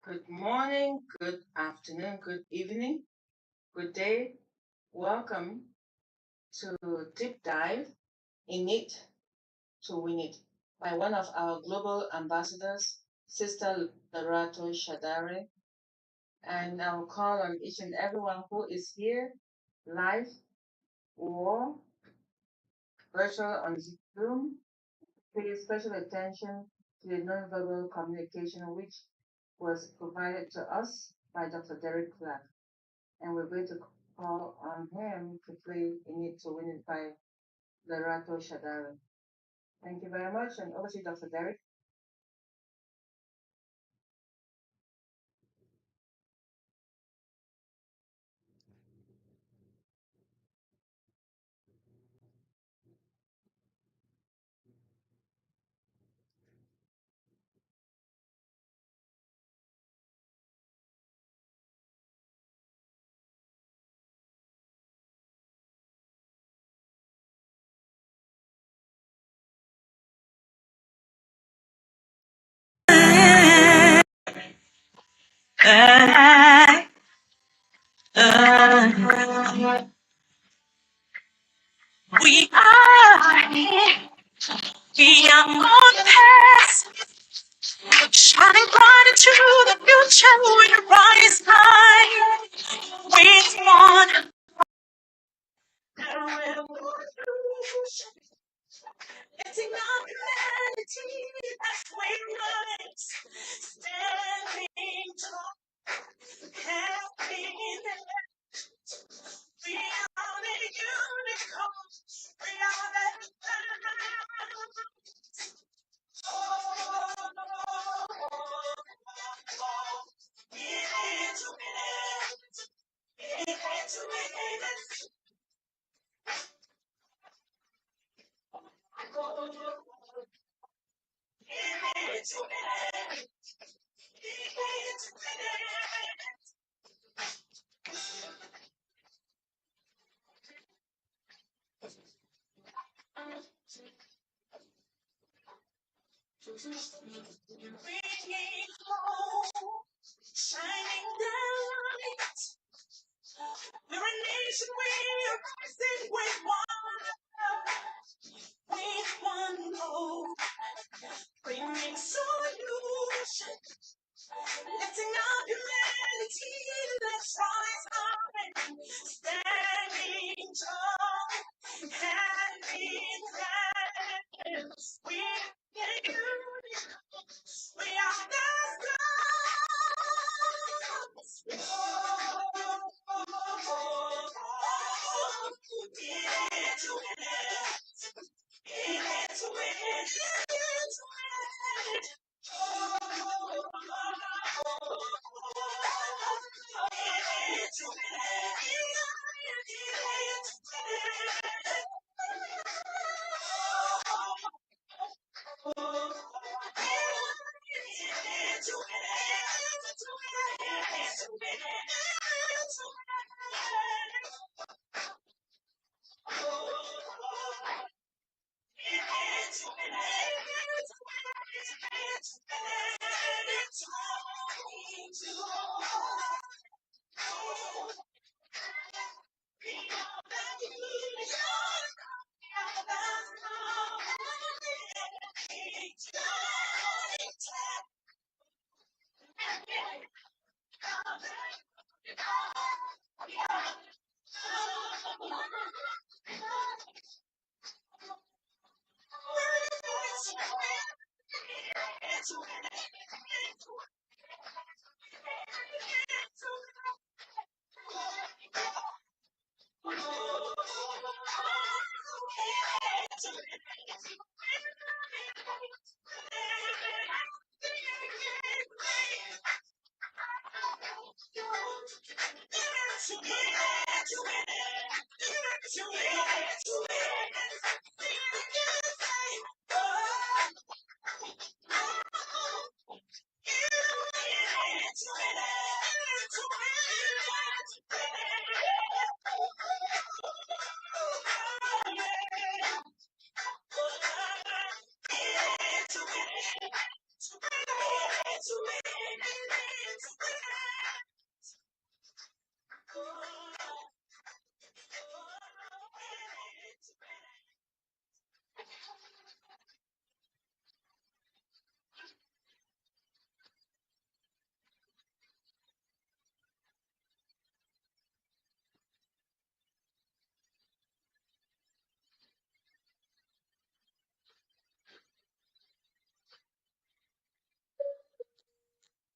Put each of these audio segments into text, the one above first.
Good morning, good afternoon, good evening, good day. Welcome to Deep Dive in It to Win It by one of our global ambassadors, Sister Larato Shadare. And I'll call on each and everyone who is here live or virtual on Zoom. Pay special attention to the nonverbal communication which was provided to us by Dr. Derek Clark. And we're going to call on him to play In It to Win It by Larato Shadara. Thank you very much, and over to you, Dr. Derek. We are here, beyond the past, shining bright into the future. We rise high with one revolution. Letting our humanity as we rise, standing tall, happiness. We are the unicorns. We are the shining light. We're a nation, we're rising with one hope, bringing solution, lifting up humanity. Let's rise high, standing tall, hand in hand. We are unicorns. We are the stars.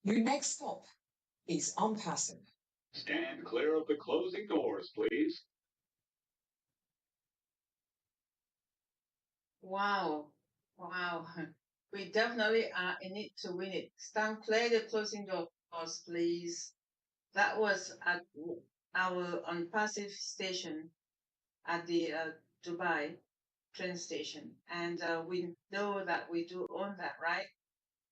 Your next stop is ONPASSIVE. Stand clear of the closing doors, please. Wow. Wow. We definitely are in it to win it. Stand clear the closing doors, please. That was at our ONPASSIVE station at the Dubai train station. And we know that we do own that, right?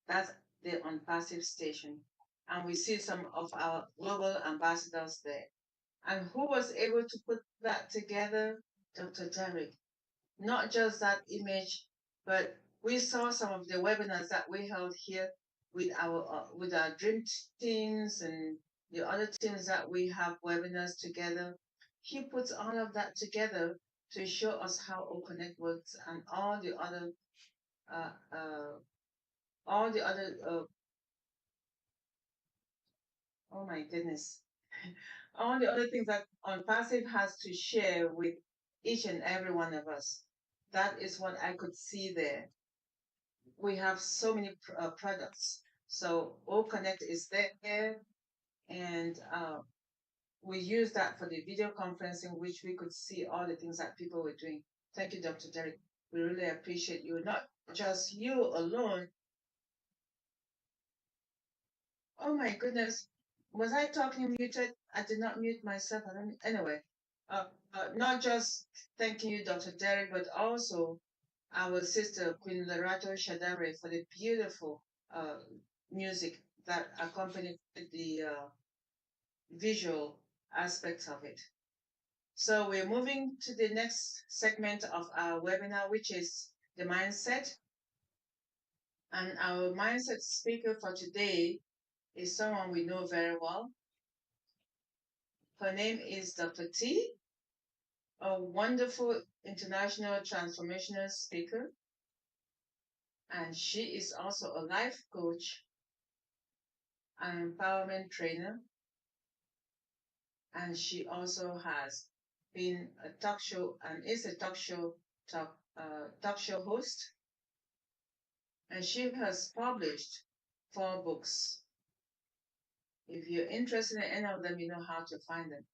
That's the ONPASSIVE station. And we see some of our global ambassadors there. And who was able to put that together? Dr. Derek. Not just that image, but we saw some of the webinars that we held here with our dream teams and the other teams that we have webinars together. He puts all of that together to show us how OConnect works and uh, uh, all the other oh my goodness, all the other things that ONPASSIVE has to share with each and every one of us. That is what I could see there. We have so many products. So O Connect is there, and we use that for the video conferencing, which we could see all the things that people were doing. Thank you, Dr. Derek. We really appreciate you. Not just you alone. Oh my goodness. Was I talking muted? I did not mute myself. Anyway, not just thanking you, Dr. Derek, but also our sister Queen Lerato Shadare for the beautiful uh, music that accompanied the visual aspects of it. So we're moving to the next segment of our webinar, which is the mindset. And our mindset speaker for today is someone we know very well. Her name is Dr. T, a wonderful international transformational speaker. And she is also a life coach, an empowerment trainer, and she also has been a talk show and is a talk show host. And she has published 4 books. If you're interested in any of them, you know how to find them.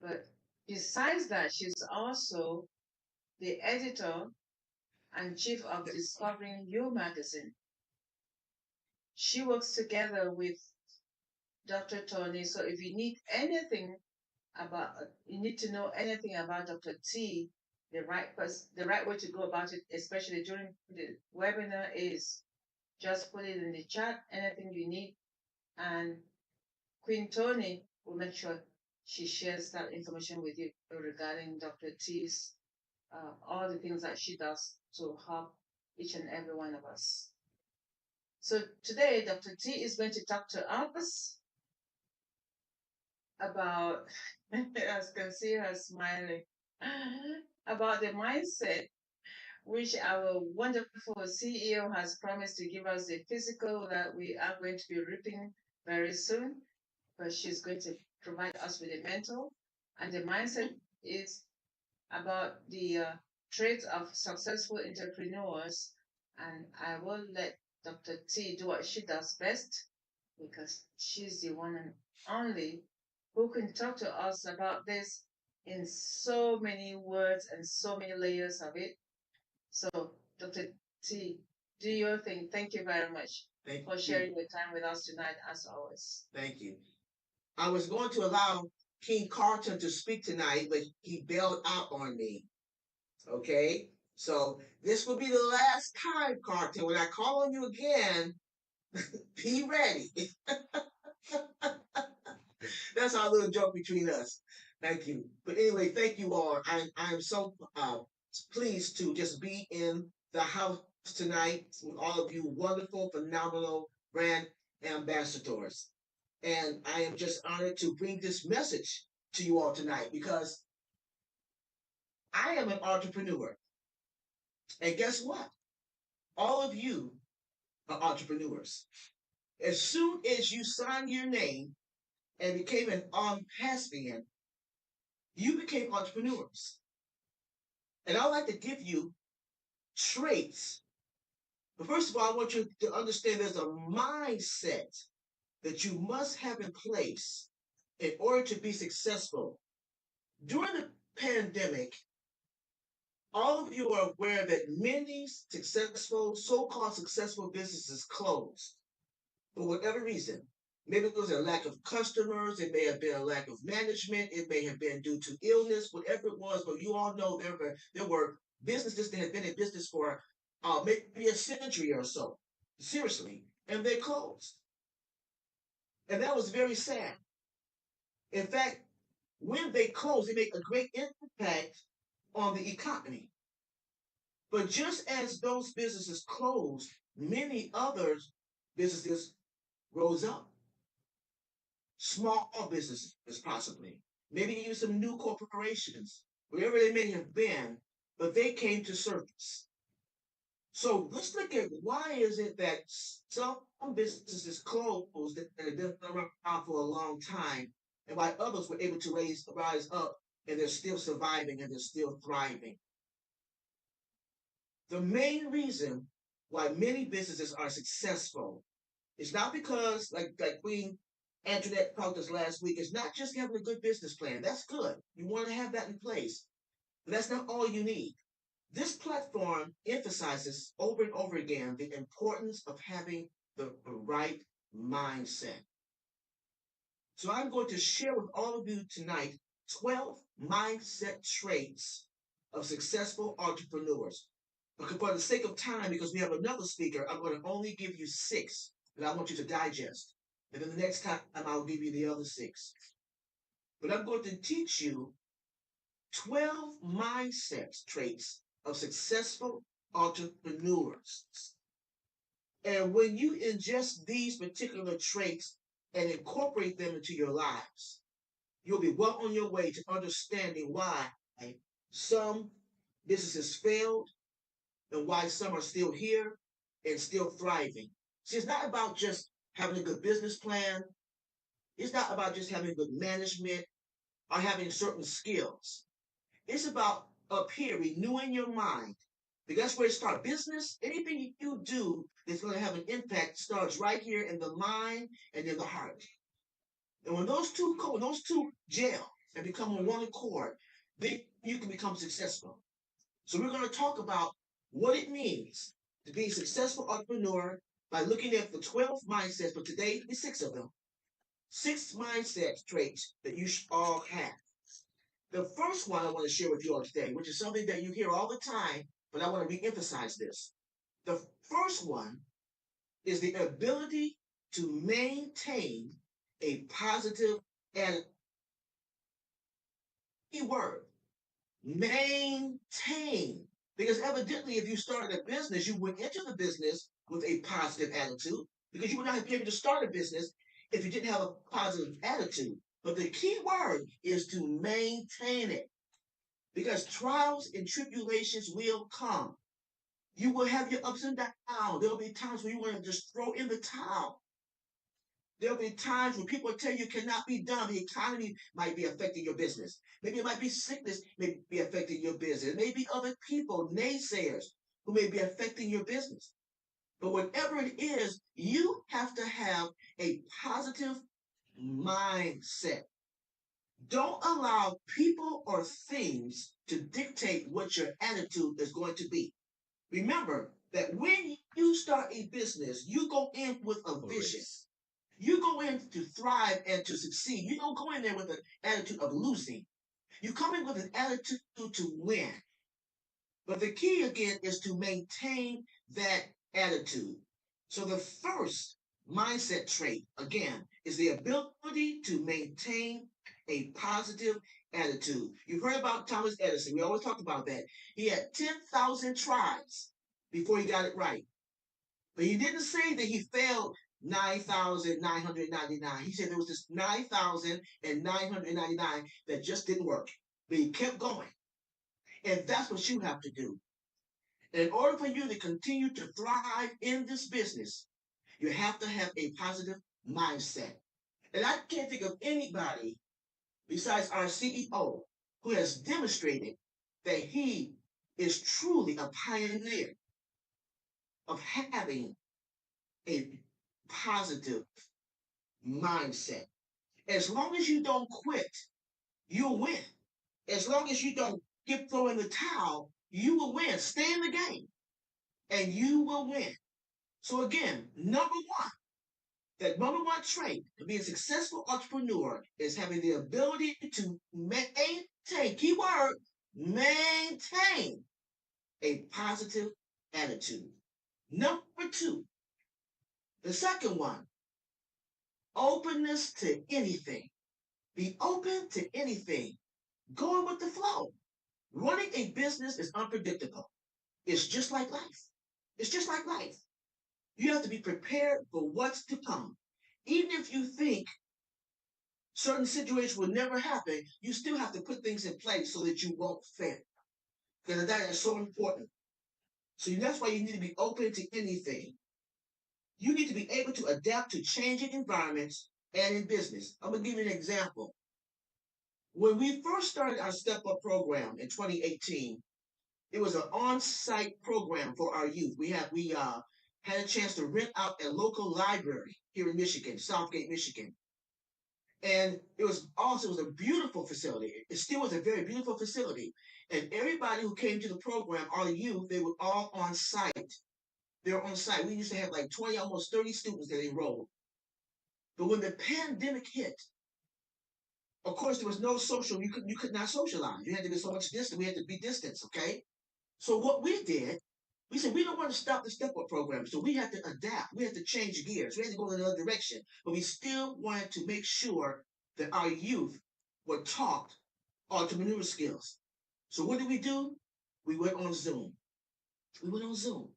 But besides that, she's also the editor and chief of Discovering You magazine. She works together with Dr. Tony. So if you need anything you need to know anything about Dr. T, the right way to go about it, especially during the webinar, is just put it in the chat, anything you need, and Queen Tony will make sure she shares that information with you regarding Dr. T's all the things that she does to help each and every one of us. So today, Dr. T is going to talk to us about, as you can see her smiling, about the mindset which our wonderful CEO has promised to give us the physical that we are going to be reaping very soon, but she's going to provide us with the mental. And the mindset is about the traits of successful entrepreneurs. And I will let Dr. T do what she does best because she's the one and only who can talk to us about this in so many words and so many layers of it. So, Dr. T, do your thing. Thank you very much for sharing your time with us tonight, as always. Thank you. I was going to allow King Carlton to speak tonight, but he bailed out on me. Okay? So this will be the last time, Carlton. When I call on you again, be ready. That's our little joke between us. Thank you. But anyway, thank you all. I'm so pleased to just be in the house tonight with all of you wonderful, phenomenal brand ambassadors. And I am just honored to bring this message to you all tonight because I am an entrepreneur. And guess what? All of you are entrepreneurs. As soon as you signed your name and became an ONPASSIVE, you became entrepreneurs. And I'd like to give you traits But first of all, I want you to understand there's a mindset that you must have in place in order to be successful. During the pandemic, all of you are aware that many successful, so-called successful businesses closed for whatever reason. Maybe it was a lack of customers, it may have been a lack of management, it may have been due to illness, whatever it was, but you all know there were businesses that had been in business for maybe a century or so, seriously, and they closed. And that was very sad. In fact, when they closed, they make a great impact on the economy. But just as those businesses closed, many other businesses rose up. Small businesses, possibly, maybe even some new corporations, wherever they may have been, but they came to surface. So let's look at why is it that some businesses closed that have been around for a long time, and why others were able to rise up and they're still surviving and they're still thriving. The main reason why many businesses are successful is not because, like Queen Antoinette taught us last week, it's not just having a good business plan. That's good. You want to have that in place. But that's not all you need. This platform emphasizes over and over again the importance of having the right mindset. So I'm going to share with all of you tonight 12 mindset traits of successful entrepreneurs. But for the sake of time, because we have another speaker, I'm going to only give you 6 that I want you to digest. And then the next time I'll give you the other 6. But I'm going to teach you 12 mindset traits of successful entrepreneurs. And when you ingest these particular traits and incorporate them into your lives, you'll be well on your way to understanding why some businesses failed and why some are still here and still thriving. See, it's not about just having a good business plan. It's not about just having good management or having certain skills. It's about up here renewing your mind. Because that's where it starts. Business, anything you do that's going to have an impact starts right here in the mind and in the heart. And when those two gel and become on one accord, then you can become successful. So we're going to talk about what it means to be a successful entrepreneur by looking at the 12 mindsets, but today it's 6 of them. 6 mindset traits that you should all have. The first one I want to share with you all today, which is something that you hear all the time, but I want to reemphasize this. The first one is the ability to maintain a positive and keyword, maintain. Because evidently, if you started a business, you went into the business with a positive attitude, because you would not have been able to start a business if you didn't have a positive attitude. But the key word is to maintain it, because trials and tribulations will come. You will have your ups and downs. There'll be times when you want to just throw in the towel. There'll be times when people tell you cannot be done. The economy might be affecting your business. Maybe it might be sickness may be affecting your business. It may be other people, naysayers, who may be affecting your business. But whatever it is, you have to have a positive mindset. Don't allow people or things to dictate what your attitude is going to be. Remember that when you start a business, you go in with a vision. You go in to thrive and to succeed. You don't go in there with an attitude of losing. You come in with an attitude to win. But the key again is to maintain that attitude. So the first mindset trait, again, is the ability to maintain a positive attitude. You've heard about Thomas Edison. We always talk about that. He had 10,000 tries before he got it right. But he didn't say that he failed 9,999. He said there was this 9,999 that just didn't work. But he kept going. And that's what you have to do. In order for you to continue to thrive in this business, you have to have a positive mindset. And I can't think of anybody besides our CEO who has demonstrated that he is truly a pioneer. of having a positive mindset. As long as you don't quit, you'll win. As long as you don't throw in the towel, you will win. Stay in the game and you will win. So again, number one trait to be a successful entrepreneur is having the ability to maintain, keyword, maintain a positive attitude. Number two, the second one, openness to anything. Be open to anything. Going with the flow. Running a business is unpredictable. It's just like life. It's just like life. You have to be prepared for what's to come. Even if you think certain situations will never happen, you still have to put things in place so that you won't fail. Because that is so important. So that's why you need to be open to anything. You need to be able to adapt to changing environments and in business. I'm going to give you an example. When we first started our Step Up program in 2018, it was an on-site program for our youth. We had a chance to rent out a local library here in Michigan, Southgate, Michigan. And it was a beautiful facility. It still was a very beautiful facility. And everybody who came to the program, our youth, they were all on site. They were on site. We used to have like 20, almost 30 students that enrolled. But when the pandemic hit, of course, there was no social. You could not socialize. You had to be so much distance. We had to be distance. Okay. So what we did, we said we don't want to stop the Step Up program. So we had to adapt. We had to change gears. We had to go in another direction. But we still wanted to make sure that our youth were taught entrepreneurial skills. So what did we do? We went on Zoom. We went on Zoom.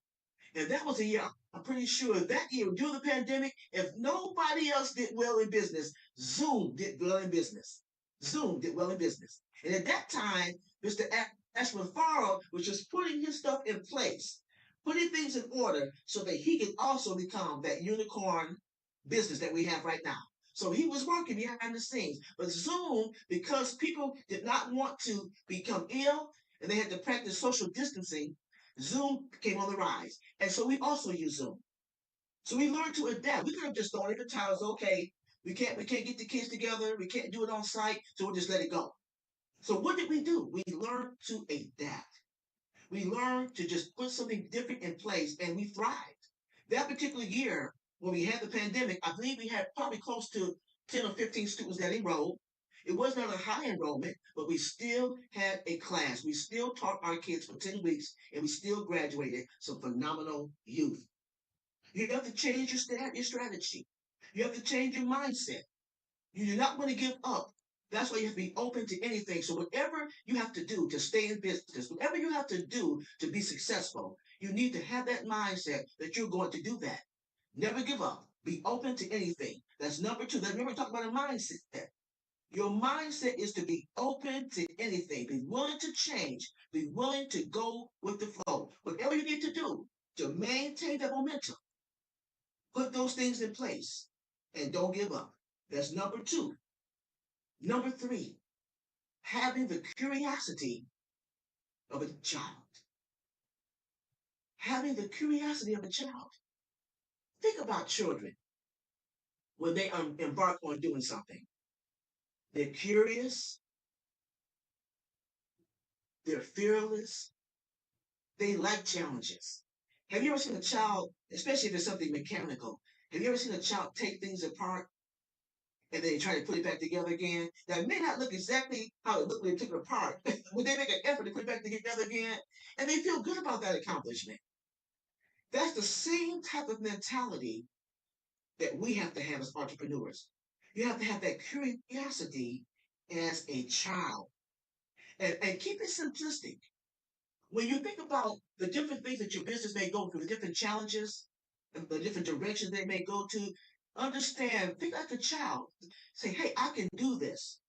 And that was a year, I'm pretty sure that year, during the pandemic, if nobody else did well in business, Zoom did well in business. Zoom did well in business. And at that time, Mr. Ashman Farrell was just putting his stuff in place, putting things in order so that he could also become that unicorn business that we have right now. So he was working behind the scenes. But Zoom, because people did not want to become ill and they had to practice social distancing, Zoom came on the rise. And so we also use Zoom. So we learned to adapt. We could have just thrown in the towels, okay, we can't get the kids together, we can't do it on site, so we'll just let it go. So what did we do? We learned to adapt. We learned to just put something different in place and we thrived. That particular year, when we had the pandemic, I believe we had probably close to 10 or 15 students that enrolled. It was not a high enrollment, but we still had a class. We still taught our kids for 10 weeks and we still graduated some phenomenal youth. You have to change your strategy. You have to change your mindset. You do not want to give up. That's why you have to be open to anything. So whatever you have to do to stay in business, whatever you have to do to be successful, you need to have that mindset that you're going to do that. Never give up. Be open to anything. That's number two. Remember, we talked about a mindset. Your mindset is to be open to anything. Be willing to change. Be willing to go with the flow. Whatever you need to do to maintain that momentum, put those things in place and don't give up. That's number two. Number three, having the curiosity of a child. Having the curiosity of a child. Think about children when they embark on doing something. They're curious, they're fearless, they like challenges. Have you ever seen a child, especially if it's something mechanical, have you ever seen a child take things apart and then try to put it back together again? Now, it may not look exactly how it looked when they took it apart, but they make an effort to put it back together again, and they feel good about that accomplishment. That's the same type of mentality that we have to have as entrepreneurs. You have to have that curiosity as a child and keep it simplistic. When you think about the different things that your business may go through, the different challenges, and the different directions they may go to, understand, think like a child. Say, hey, I can do this.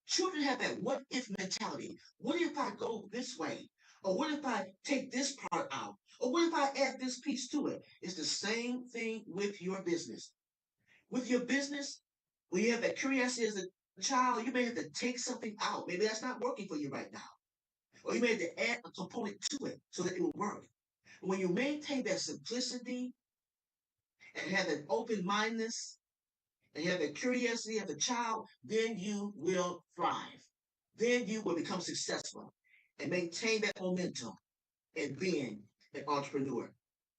Children have that what if mentality. What if I go this way? Or what if I take this part out? Or what if I add this piece to it? It's the same thing with your business. With your business, when you have that curiosity as a child, you may have to take something out. Maybe that's not working for you right now. Or you may have to add a component to it so that it will work. When you maintain that simplicity and have that open mindedness and you have that curiosity of the child, then you will thrive. Then you will become successful and maintain that momentum in being an entrepreneur.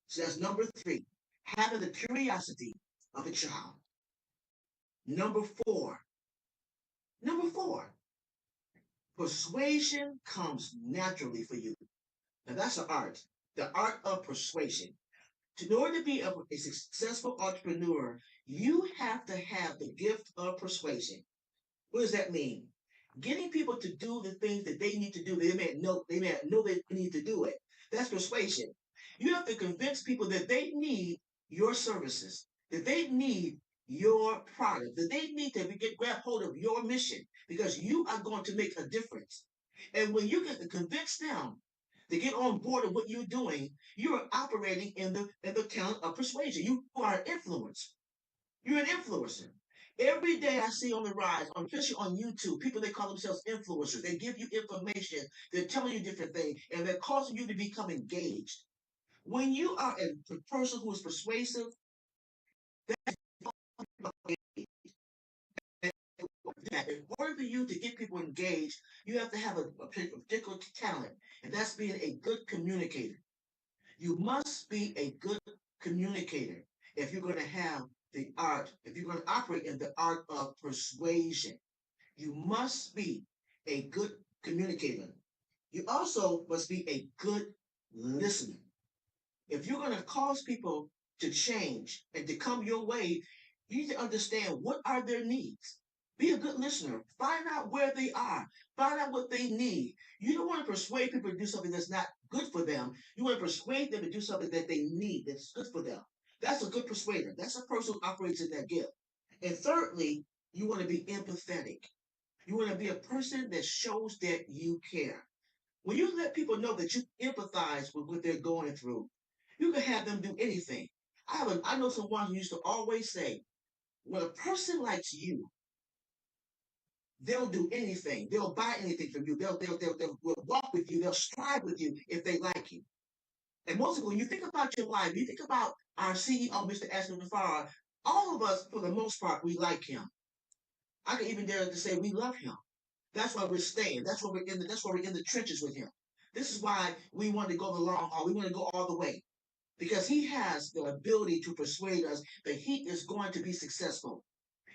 So that's number three, having the curiosity of a child. Number four, number four, persuasion comes naturally for you. Now that's an art, the art of persuasion. In order to be a successful entrepreneur, you have to have the gift of persuasion. What does that mean? Getting people to do the things that they need to do. They may know they need to do it. That's persuasion. You have to convince people that they need your services, that they need your product, that they need to grab hold of your mission because you are going to make a difference. And when you get to convince them to get on board with what you're doing, you are operating in the talent of persuasion. You are an influence. You're an influencer. Every day I see on the rise, especially on YouTube, people they call themselves influencers. They give you information, they're telling you different things, and they're causing you to become engaged. When you are a person who is persuasive, in order for you to get people engaged, you have to have a particular talent, and that's being a good communicator. You must be a good communicator if you're going to have the art, if you're going to operate in the art of persuasion. You must be a good communicator. You also must be a good listener. If you're going to cause people to change and to come your way, you need to understand what are their needs. Be a good listener. Find out where they are. Find out what they need. You don't want to persuade people to do something that's not good for them. You want to persuade them to do something that they need that's good for them. That's a good persuader. That's a person who operates in that gift. And thirdly, you want to be empathetic. You want to be a person that shows that you care. When you let people know that you empathize with what they're going through, you can have them do anything. I know someone who used to always say, when a person likes you, they'll do anything. They'll buy anything from you. They'll walk with you. They'll strive with you if they like you. And most of when you think about your life, you think about our CEO, Mr. Ashton Farrar, all of us, for the most part, we like him. I can even dare to say we love him. That's why we're staying. That's why we're in the trenches with him. This is why we want to go the long haul. We want to go all the way. Because he has the ability to persuade us that he is going to be successful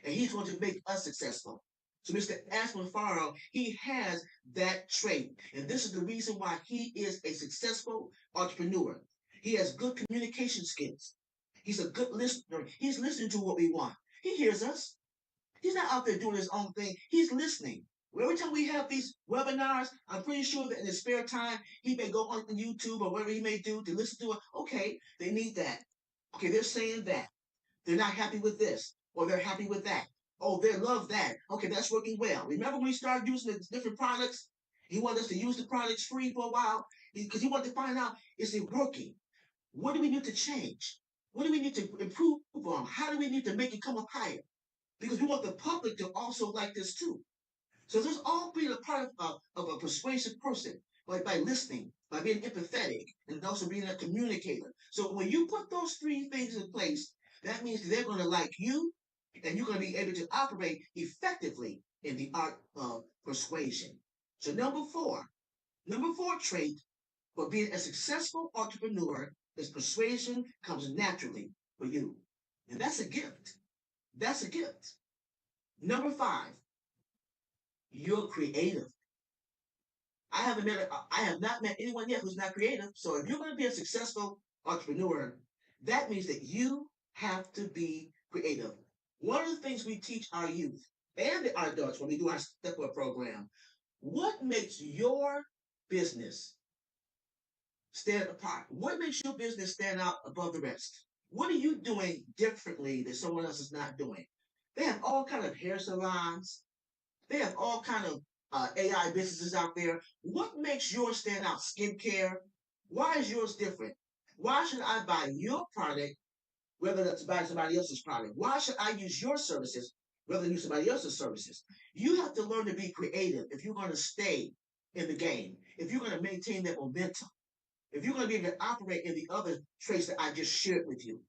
and he's going to make us successful. So Mr. Ashman Farrell, he has that trait. And this is the reason why he is a successful entrepreneur. He has good communication skills. He's a good listener. He's listening to what we want. He hears us. He's not out there doing his own thing. He's listening. Every time we have these webinars, I'm pretty sure that in his spare time, he may go on YouTube or whatever he may do to listen to it. Okay, they need that. Okay, they're saying that. They're not happy with this, or they're happy with that. Oh, they love that. Okay, that's working well. Remember when we started using the different products? He wanted us to use the products free for a while because he wanted to find out, is it working? What do we need to change? What do we need to improve on? How do we need to make it come up higher? Because we want the public to also like this too. So there's all being a part of a persuasive person, like by listening, by being empathetic, and also being a communicator. So when you put those three things in place, that means they're going to like you, and you're going to be able to operate effectively in the art of persuasion. So number four trait for being a successful entrepreneur is persuasion comes naturally for you. And that's a gift. That's a gift. Number five, you're creative. I have not met anyone yet who's not creative. So if you're going to be a successful entrepreneur, that means that you have to be creative. One of the things we teach our youth and our adults when we do our step up program, what makes your business stand apart? What makes your business stand out above the rest? What are you doing differently that someone else is not doing? They have all kind of hair salons. They have all kind of AI businesses out there. What makes yours stand out? Skincare. Why is yours different? Why should I buy your product rather than to buy somebody else's product? Why should I use your services rather than use somebody else's services? You have to learn to be creative if you're going to stay in the game, if you're going to maintain that momentum. if you're going to be able to operate in the other traits that I just shared with you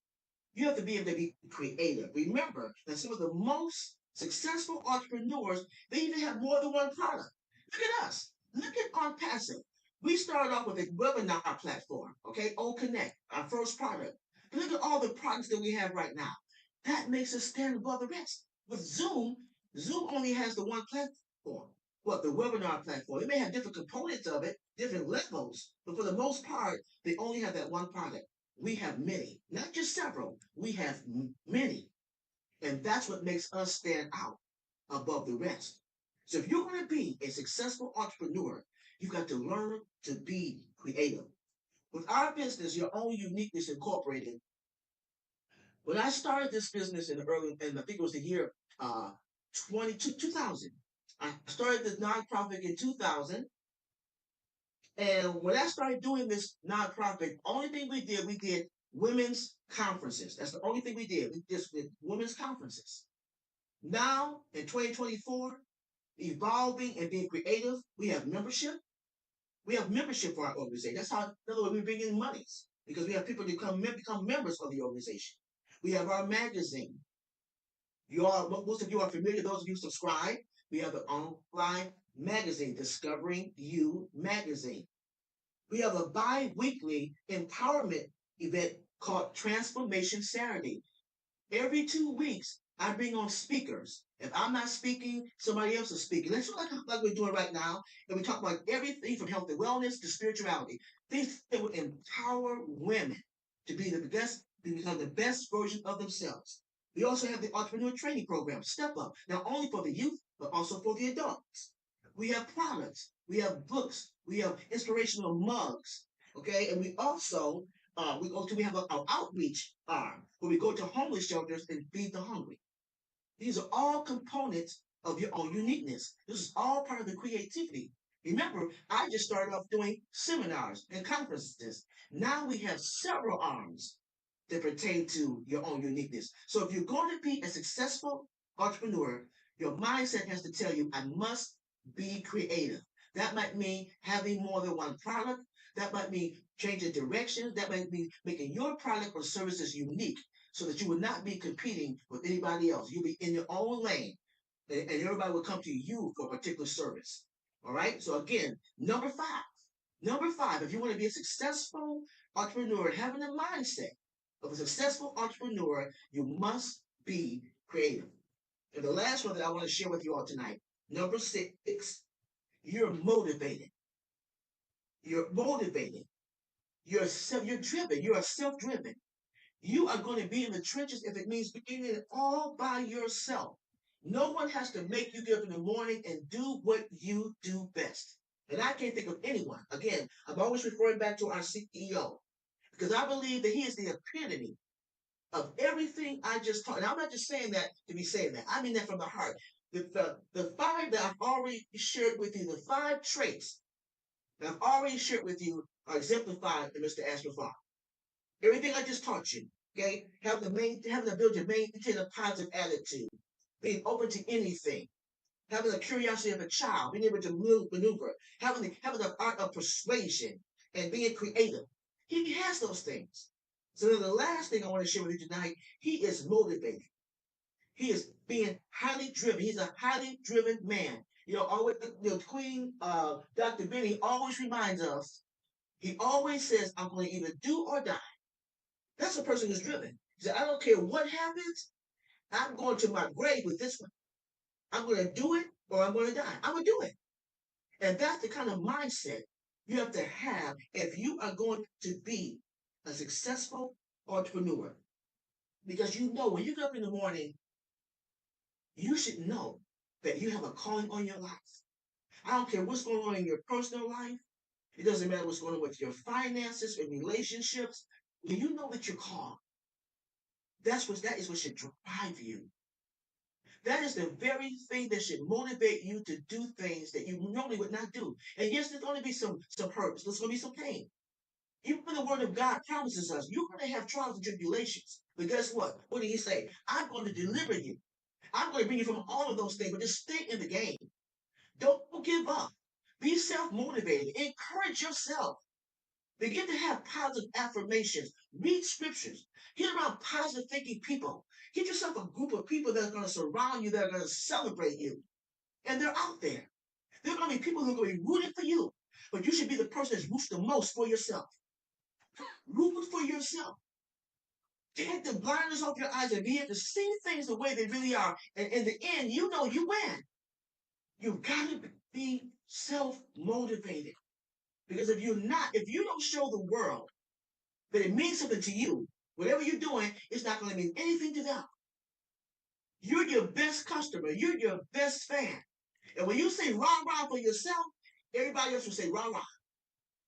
have to be able to be creative. Remember that some of the most successful entrepreneurs, they even have more than one product. Look at us. Look at ONPASSIVE. We started off with a webinar platform, okay? O Connect, our first product. Look at all the products that we have right now. That makes us stand above the rest. With Zoom, Zoom only has the one platform. What, the webinar platform. It may have different components of it, different levels, but for the most part, they only have that one product. We have many, not just several. We have many. And that's what makes us stand out above the rest. So if you're going to be a successful entrepreneur, you got to learn to be creative. With our business, Your Own Uniqueness Incorporated, when I started this business in the early, and I think it was the year 2000, I started this nonprofit in 2000. And when I started doing this nonprofit, only thing we did women's conferences. That's the only thing we did. We just did women's conferences. Now, in 2024, evolving and being creative, we have membership. We have membership for our organization. That's how, in other words, we bring in monies because we have people to become members of the organization. We have our magazine. Most of you are familiar, those of you who subscribe. We have an online magazine, Discovering You Magazine. We have a bi-weekly empowerment event called Transformation Saturday. Every 2 weeks, I bring on speakers. If I'm not speaking, somebody else is speaking. That's like we're doing right now. And we talk about everything from health and wellness to spirituality. Things that will empower women to be the best, to become the best version of themselves. We also have the entrepreneur training program, Step Up, not only for the youth, but also for the adults. We have products, we have books, we have inspirational mugs, okay? And we also we have an outreach arm where we go to homeless shelters and feed the hungry. These are all components of your own uniqueness. This is all part of the creativity. Remember, I just started off doing seminars and conferences. Now we have several arms that pertain to your own uniqueness. So if you're going to be a successful entrepreneur, your mindset has to tell you, I must be creative. That might mean having more than one product. That might mean changing directions. That might mean making your product or services unique so that you will not be competing with anybody else. You'll be in your own lane and everybody will come to you for a particular service. All right. So again, number five, if you want to be a successful entrepreneur, having a mindset of a successful entrepreneur, you must be creative. And the last one that I want to share with you all tonight, number 6, you're motivated. You're motivated. You're driven. You are self-driven. You are going to be in the trenches if it means being it all by yourself. No one has to make you get up in the morning and do what you do best. And I can't think of anyone. Again, I'm always referring back to our CEO because I believe that he is the epitome of everything I just taught. And I'm not just saying that to be saying that. I mean that from the heart. The five that I've already shared with you, the 5 traits that I've already shared with you are exemplified in Mr. Ashby Farr. Everything I just taught you, okay? Having the ability to maintain a positive attitude, being open to anything, having the curiosity of a child, being able to maneuver, having the art of persuasion, and being creative. He has those things. So then the last thing I want to share with you tonight, he is motivated. He is being highly driven. He's a highly driven man. Always Queen DrBenny always reminds us. He always says, "I'm going to either do or die." That's a person who's driven. He said, "I don't care what happens. I'm going to my grave with this one. I'm going to do it or I'm going to die. I'm going to do it." And that's the kind of mindset you have to have if you are going to be a successful entrepreneur. Because when you get up in the morning, you should know that you have a calling on your life. I don't care what's going on in your personal life. It doesn't matter what's going on with your finances and relationships. When you know that you're called, that is what should drive you. That is the very thing that should motivate you to do things that you normally would not do. And yes, there's going to be some hurts. There's going to be some pain. Even the word of God promises us you're going to have trials and tribulations. But guess what? What did he say? I'm going to deliver you. I'm going to bring you from all of those things, but just stay in the game. Don't give up. Be self-motivated. Encourage yourself. Begin to have positive affirmations. Read scriptures. Get around positive thinking people. Get yourself a group of people that are going to surround you, that are going to celebrate you. And they're out there. There are going to be people who are going to be rooting for you. But you should be the person that roots the most for yourself. Root for yourself. Take the blinders off your eyes and be able to see things the way they really are. And in the end, you know you win. You've got to be self-motivated. Because if you're not, if you don't show the world that it means something to you, whatever you're doing, it's not going to mean anything to them. You're your best customer. You're your best fan. And when you say rah rah for yourself, everybody else will say rah rah.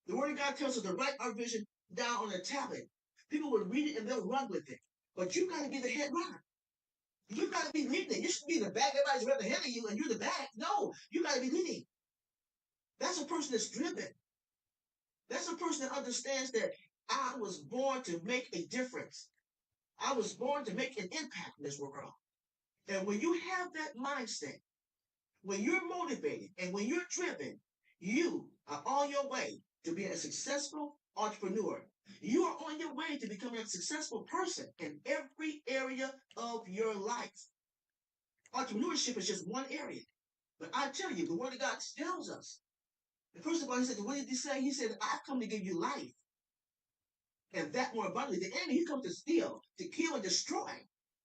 The Word of God tells us to write our vision down on a tablet. People will read it and they'll run with it. But you got to be the head runner. You got to be leading. You should be in the back. Everybody's right ahead of you and you're the back. No, you got to be leading. That's a person that's driven. That's a person that understands that I was born to make a difference. I was born to make an impact in this world. And when you have that mindset, when you're motivated and when you're driven, you are on your way to being a successful entrepreneur. You are on your way to becoming a successful person in every area of your life. Entrepreneurship is just one area. But I tell you, the Word of God tells us. And first of all, he said, what did he say? He said, I've come to give you life. And that more abundantly. The enemy, he comes to steal, to kill, and destroy.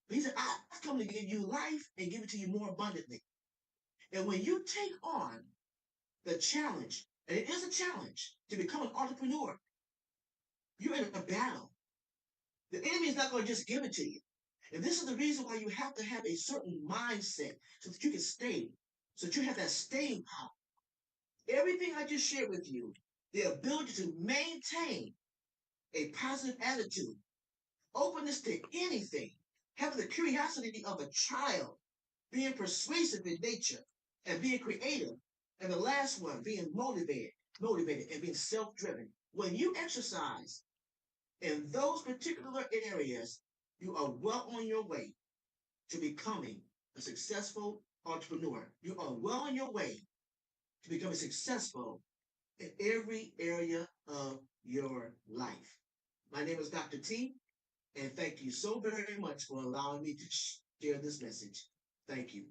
But he said, I've come to give you life and give it to you more abundantly. And when you take on the challenge, and it is a challenge to become an entrepreneur, you're in a battle. The enemy is not going to just give it to you. And this is the reason why you have to have a certain mindset so that you can stay, so that you have that staying power. Everything I just shared with you, the ability to maintain a positive attitude, openness to anything, having the curiosity of a child, being persuasive in nature, and being creative. And the last one, being motivated and being self-driven. When you exercise in those particular areas, you are well on your way to becoming a successful entrepreneur. You are well on your way to becoming successful in every area of your life. My name is Dr. T, and thank you so very much for allowing me to share this message. Thank you.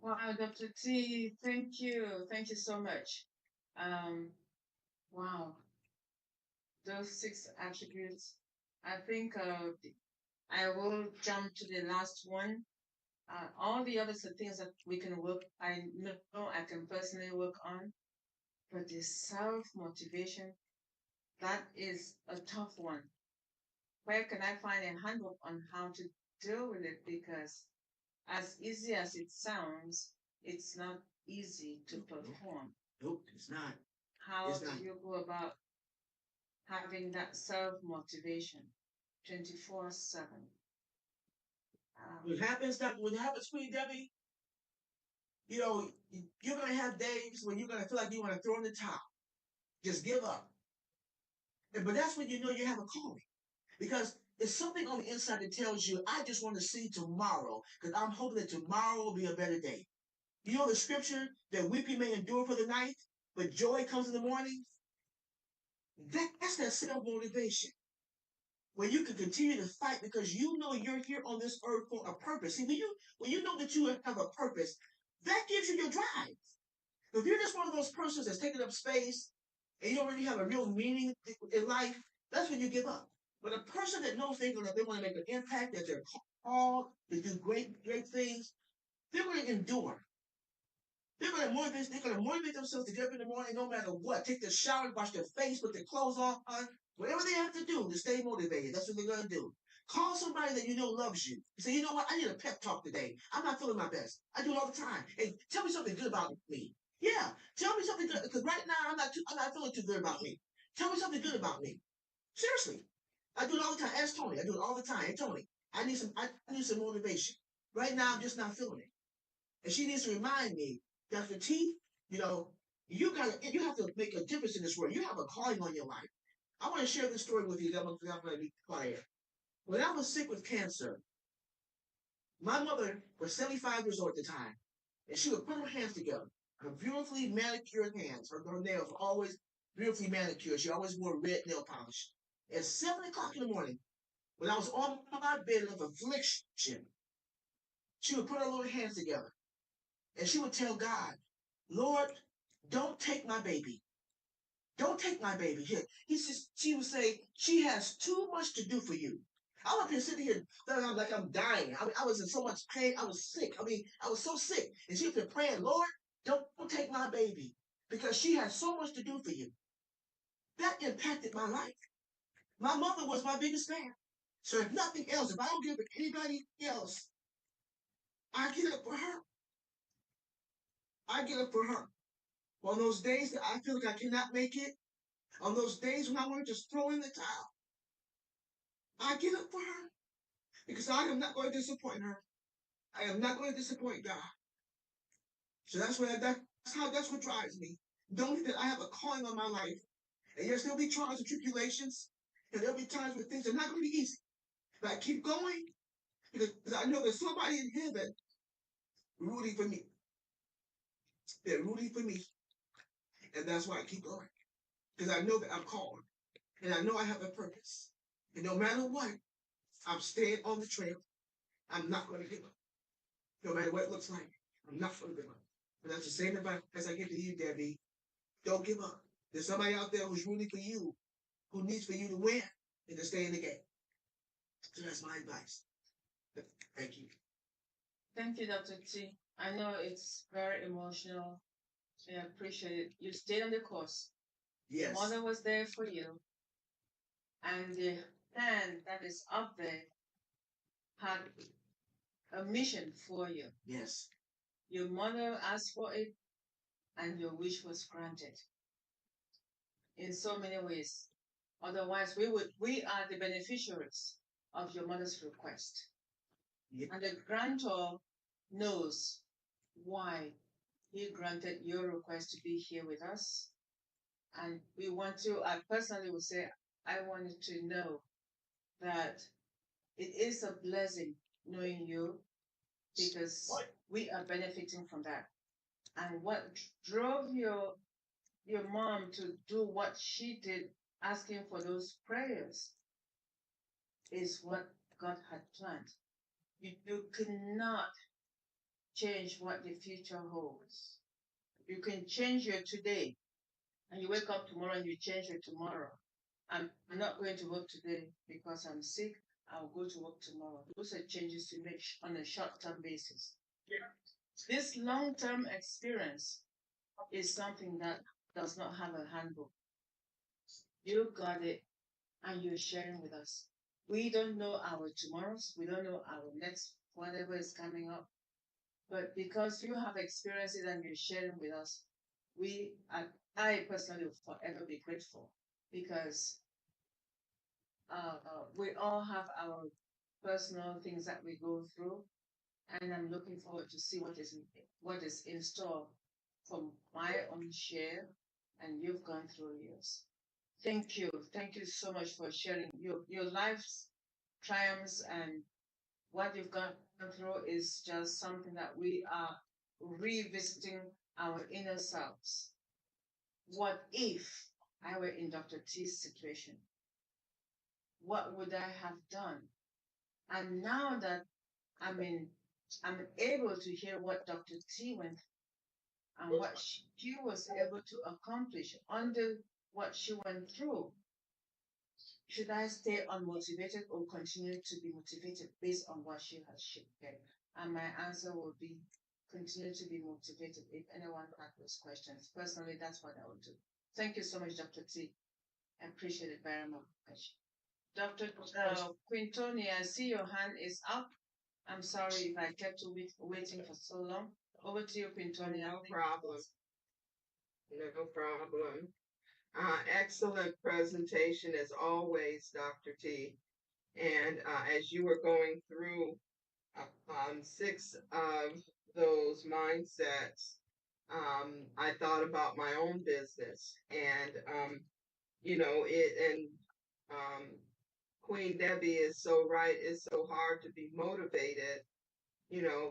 Wow, Dr. T, thank you. Thank you so much. Um, wow, those 6 attributes. I think I will jump to the last one. All the others are things that we can work. I know I can personally work on, but the self-motivation, that is a tough one. Where can I find a handbook on how to deal with it? Because as easy as it sounds, it's not easy to perform. Nope, it's not. How do you go about having that self-motivation 24/7? What happens, Queen Debbie, you know, you're going to have days when you're going to feel like you want to throw in the towel, just give up. But that's when you know you have a calling. Because there's something on the inside that tells you, I just want to see tomorrow, because I'm hoping that tomorrow will be a better day. You know the scripture that weeping may endure for the night, but joy comes in the morning? That's that self-motivation. When you can continue to fight because you know you're here on this earth for a purpose. See, when you know that you have a purpose, that gives you your drive. If you're just one of those persons that's taking up space and you don't really have a real meaning in life, that's when you give up. But a person that knows they want to make an impact, that they're called to do great things, they're going to endure. They're going to motivate themselves to get up in the morning no matter what. Take their shower, wash their face, put their clothes on, whatever they have to do to stay motivated. That's what they're going to do. Call somebody that you know loves you. You say, you know what? I need a pep talk today. I'm not feeling my best. I do it all the time. Hey, tell me something good about me. Yeah, tell me something good because right now I'm not feeling too good about me. Tell me something good about me. Seriously, I do it all the time. Ask Tony. I do it all the time. Hey Tony, I need some motivation. Right now I'm just not feeling it. And she needs to remind me, Dr. T, you know, you have to make a difference in this world. You have a calling on your life. I want to share this story with you. I'm going to be quiet. When I was sick with cancer, my mother was 75 years old at the time, and she would put her hands together, her beautifully manicured hands, her nails were always beautifully manicured. She always wore red nail polish. At 7 o'clock in the morning, when I was on my bed of affliction, she would put her little hands together and she would tell God, Lord, don't take my baby. Don't take my baby. Here. He says, she would say, she has too much to do for you. I was up here sitting here like I'm dying. I was in so much pain. I was sick. I was so sick. And she's been praying, Lord, don't take my baby because she has so much to do for you. That impacted my life. My mother was my biggest fan. So if nothing else, if I don't give it to anybody else, I get up for her. I get up for her. On those days that I feel like I cannot make it, on those days when I want to just throw in the towel, I get up for her because I am not going to disappoint her. I am not going to disappoint God. So that's what drives me. Knowing that I have a calling on my life. And yes, there'll be trials and tribulations, and there'll be times when things are not going to be easy. But I keep going because I know there's somebody in heaven rooting for me. They're rooting for me. And that's why I keep going. Because I know that I'm called. And I know I have a purpose. And no matter what, I'm staying on the trail. I'm not going to give up. No matter what it looks like, I'm not going to give up. And that's the same advice as I give to you, Debbie. Don't give up. There's somebody out there who's rooting for you, who needs for you to win and to stay in the game. So that's my advice. Thank you. Thank you, Dr. T. I know it's very emotional. I appreciate it. You stayed on the course. Yes. Your mother was there for you. And the hand that is up there had a mission for you. Yes. Your mother asked for it, and your wish was granted in so many ways. Otherwise, we are the beneficiaries of your mother's request. Yeah. And the grantor knows why he granted your request to be here with us. And we want to, I personally would say, I wanted to know that it is a blessing knowing you because we are benefiting from that. And what drove your mom to do what she did, asking for those prayers, is what God had planned. You cannot change what the future holds. You can change your today, and you wake up tomorrow and you change your tomorrow. I'm not going to work today because I'm sick. I'll go to work tomorrow. Those are changes to make on a short-term basis. This long-term experience is something that does not have a handbook. You got it, and you're sharing with us. We don't know our tomorrows. We don't know our next, whatever is coming up. But because you have experienced it and you're sharing with us, I personally will forever be grateful because we all have our personal things that we go through, and I'm looking forward to see what is in store from my own share, and you've gone through yours. Thank you so much for sharing your life's triumphs, and what you've gone through is just something that we are revisiting our inner selves. What if I were in Dr. T's situation? What would I have done? And now that I'm able to hear what Dr. T went through and what she was able to accomplish under what she went through. Should I stay unmotivated or continue to be motivated based on what she has shared? And my answer will be continue to be motivated if anyone had those questions. Personally, that's what I would do. Thank you so much, Dr. T. I appreciate it very much. Dr. Quintoni, I see your hand is up. I'm sorry if I kept you waiting for so long. Over to you, Quintoni. No problem. No problem. Excellent presentation as always, Dr. T. And as you were going through 6 of those mindsets, I thought about my own business, and um, Queen Debbie is so right. It's so hard to be motivated,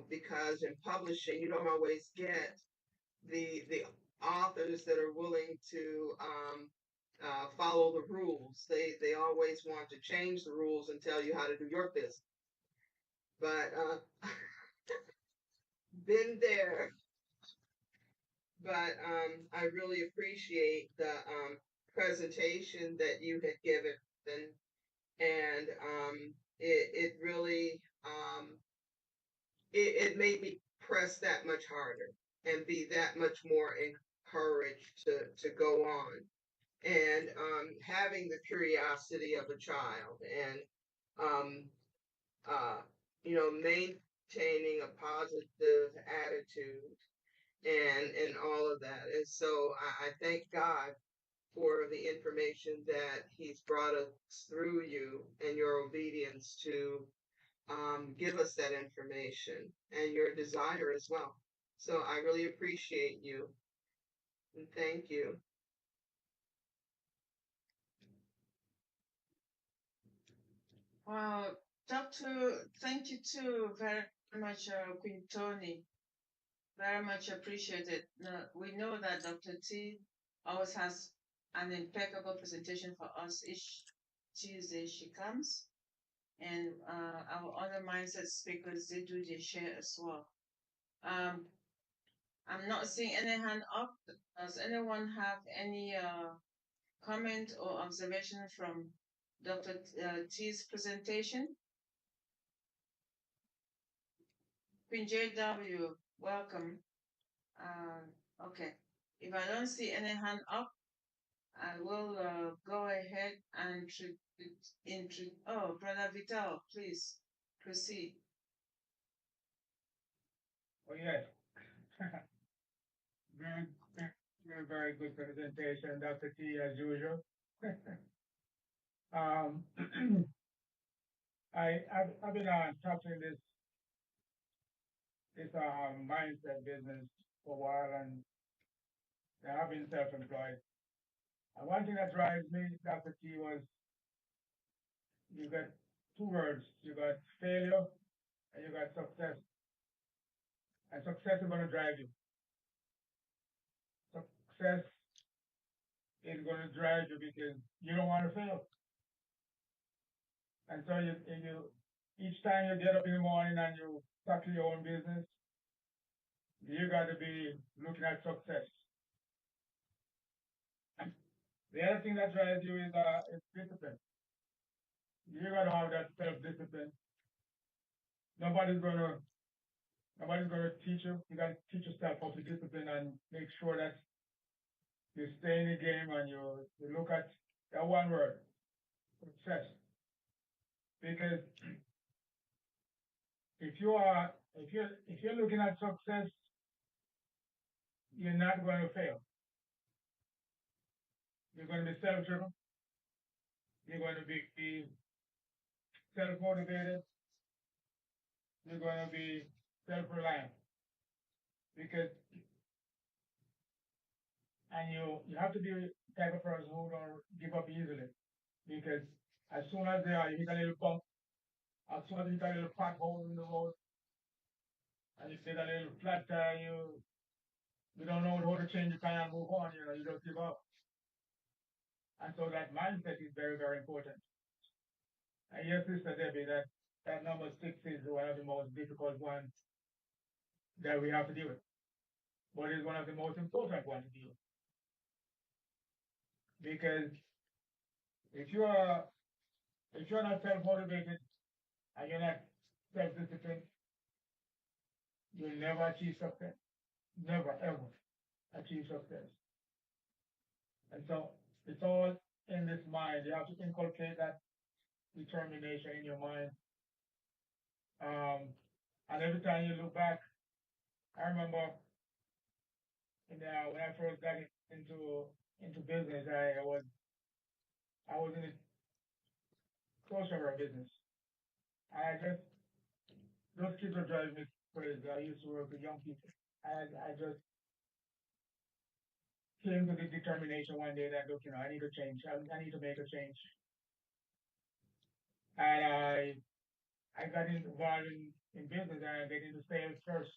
because in publishing you don't always get the authors that are willing to follow the rules. They always want to change the rules and tell you how to do your business. But been there. But I really appreciate the presentation that you had given, and it really it made me press that much harder and be that much more encouraged to go on. And having the curiosity of a child, and um, uh, maintaining a positive attitude, and all of that. And so I thank God for the information that He's brought us through you and your obedience to give us that information and your desire as well. So I really appreciate you, and thank you. Well, thank you too very much, Queen Tony. Very much appreciated. We know that Dr. T always has an impeccable presentation for us each Tuesday she comes. And our other mindset speakers, they do their share as well. I'm not seeing any hand up. Does anyone have any comment or observation from Dr. T's presentation? Queen JW, welcome. Okay. If I don't see any hand up, I will go ahead and oh, Brother Vital, please proceed. Oh, yes. very, very good presentation, Dr. T, as usual. um, I've been touching this mindset business for a while, and I've been self-employed. And one thing that drives me, Dr. T, was you got two words. You got failure and you got success. And success is going to drive you. Success is going to drive you because you don't want to fail. And so each time you get up in the morning and you tackle your own business, you got to be looking at success. The other thing that drives you is discipline. You got to have that self-discipline. Nobody's gonna teach you. You got to teach yourself how to discipline and make sure that you stay in the game and you look at that one word, success. Because if you're looking at success, you're not going to fail. You're going to be self-driven. You're going to be self-motivated. You're going to be self-reliant. Because and you have to be the type of person who don't give up easily. Because as soon as you hit a little bump, as soon as you hit a little pothole in the road, and you hit a little flat tire, you don't know how to change the tire and move on. You just give up. And so that mindset is very, very important. And yes, Sister Debbie, that number 6 is one of the most difficult ones that we have to deal with. But it's one of the most important ones to deal with. Because if you are if you're not self-motivated and you're not self-disciplined, you'll never achieve success. Never ever achieve success. And so it's all in this mind. You have to inculcate that determination in your mind. And every time you look back, I remember when I first got into business, I was in the crossover business. I just those kids were driving me crazy. I used to work with young people. I just came to the determination one day that look, I need to change. I need to make a change. And I got involved in business and I get into sales first.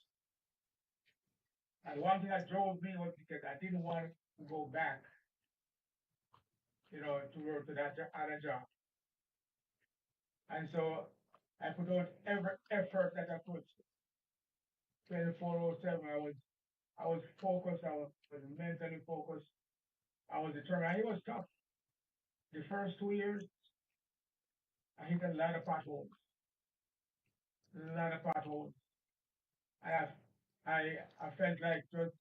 And one thing that drove me was because I didn't want to go back, to work to that other job. And so I put out every effort that I could. 24/7. I was focused. I was mentally focused. I was determined. It was tough. The first 2 years, I hit a lot of potholes. A lot of potholes. I I felt like just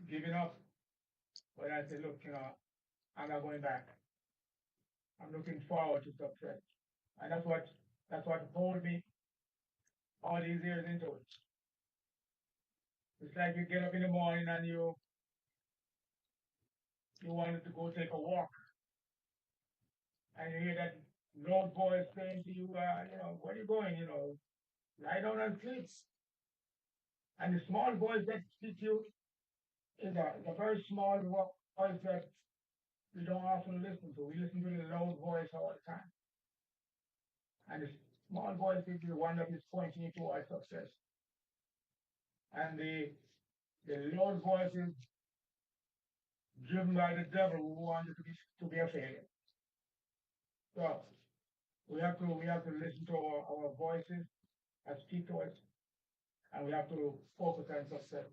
giving up. But I said, look, I'm not going back. I'm looking forward to success. And that's what pulled me all these years into it. It's like you get up in the morning and you wanted to go take a walk and you hear that loud voice saying to you, where are you going? Lie down and sleep. And the small voice that speaks to you is a very small voice that we don't often listen to. We listen to the loud voice all the time. And the small voice is the one that is pointing you towards success. And the loud voice is driven by the devil who wants you to be a failure. So we have to listen to our voices that speak to us, and we have to focus on success.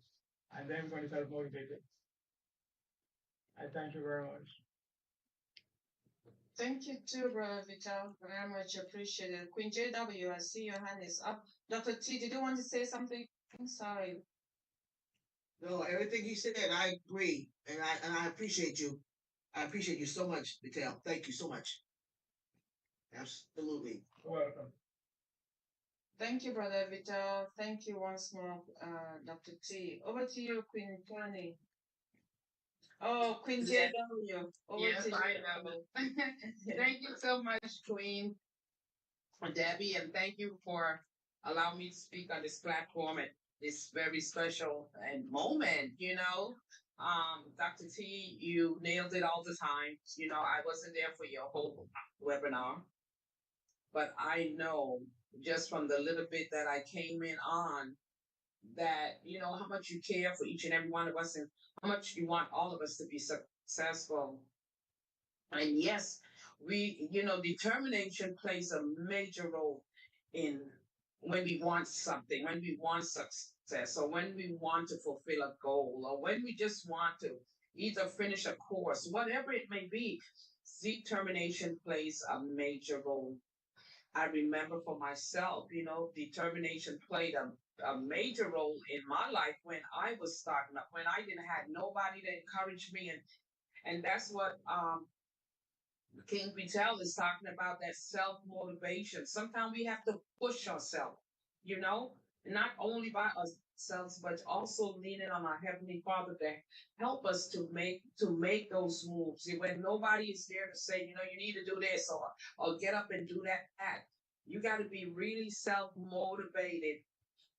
And then we're going to get motivated. I thank you very much. Thank you too, Brother Vital. Very much appreciated. Queen JW, I see your hand is up. Dr. T, did you want to say something? I'm sorry. No, everything he said, I agree, and I appreciate you. I appreciate you so much, Vital. Thank you so much. Absolutely. You're welcome. Thank you, Brother Vital. Thank you once more, Dr. T. Over to you, Queen Tony. Oh, Queen JW. Over Yes, to you. I know. Thank you so much, Queen Debbie, and thank you for allowing me to speak on this platform at this very special and moment. Dr. T, you nailed it all the time. I wasn't there for your whole webinar, but I know just from the little bit that I came in on that how much you care for each and every one of us and how much you want all of us to be successful. And yes, determination plays a major role in when we want something, when we want success, or when we want to fulfill a goal, or when we just want to either finish a course, whatever it may be. Determination plays a major role. I remember for myself, determination played a major role in my life when I was starting up, when I didn't have nobody to encourage me, and that's what King Vitel is talking about, that self motivation. Sometimes we have to push ourselves, not only by ourselves, but also leaning on our Heavenly Father to help us to make those moves. When nobody is there to say, you need to do this or get up and do that. You got to be really self motivated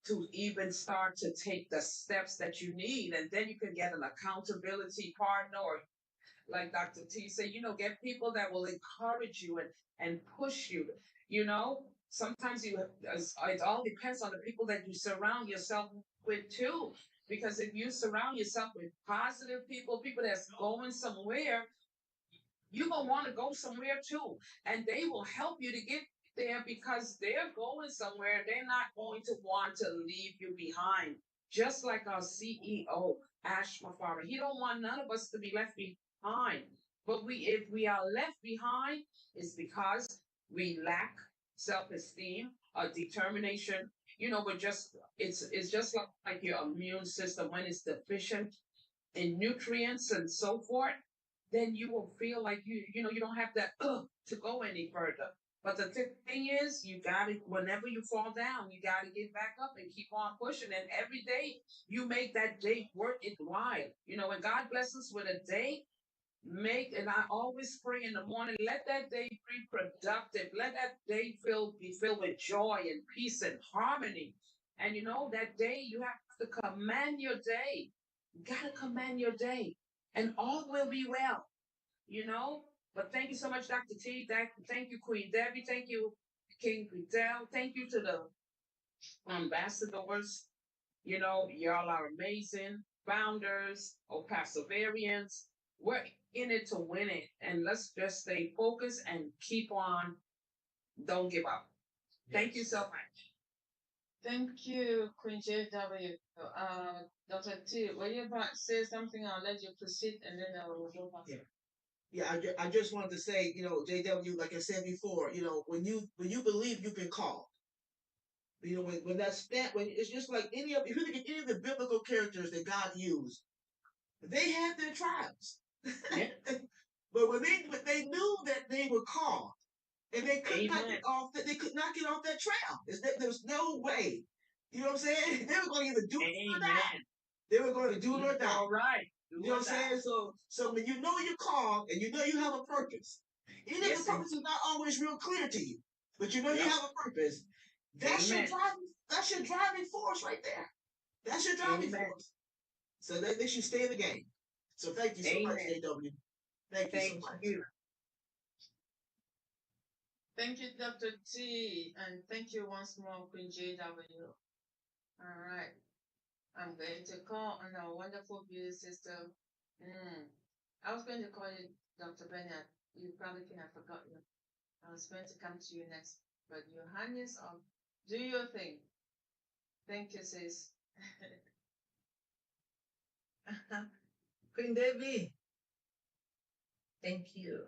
to even start to take the steps that you need. And then you can get an accountability partner, or like Dr. T said, get people that will encourage you and push you. Sometimes it all depends on the people that you surround yourself with too. Because if you surround yourself with positive people that's going somewhere, you're going to want to go somewhere too. And they will help you to get there because they're going somewhere. They're not going to want to leave you behind. Just like our CEO, Ash Mafara. He don't want none of us to be left behind. But if we are left behind, it's because we lack self-esteem or determination. But it's just like your immune system when it's deficient in nutrients and so forth, then you will feel like you don't have that to go any further. But the thing is, you got to, whenever you fall down, you got to get back up and keep on pushing. And every day you make that day worth it while. When God blesses us with a day, and I always pray in the morning, let that day be productive. Let that day be filled with joy and peace and harmony. And that day you have to command your day. You got to command your day, and all will be well. you know. But thank you so much, Dr. T. Thank you, Queen Debbie. Thank you, King Fidel. Thank you to the ambassadors. Y'all are amazing. founders, OPASSIVarians. We're in it to win it. And let's just stay focused and keep on. Don't give up. Thank you so much. Thank you, Queen JW. Dr. T, were you about to say something? I'll let you proceed and then I will go back. I just wanted to say, JW, like I said before, when you believe you've been called, when when it's just like if you look at any of the biblical characters that God used, they had their trials. Yeah. But they knew that they were called, and they could not Amen. get off that trail. There was no way. You know what I'm saying? They were going to either do it or die. Amen. They were going to do it or die. All right. You know what I'm saying? So when you know you're called and you know you have a purpose, even if Yes, the purpose is not always real clear to you, but you know you Yep. have a purpose, that's your driving force right there. That's your driving Amen. force. So they should stay in the game. So thank you so much, Amen. JW. Thank you so Thank much. you. Thank you, Dr. T, and thank you once more, Queen JW. All right. I'm going to call on our wonderful beauty sister. I was going to call you Dr. Benny. You probably think I forgot you. I was going to come to you next, but your hand is up. Do your thing. Thank you, sis. Queen Debbie, thank you.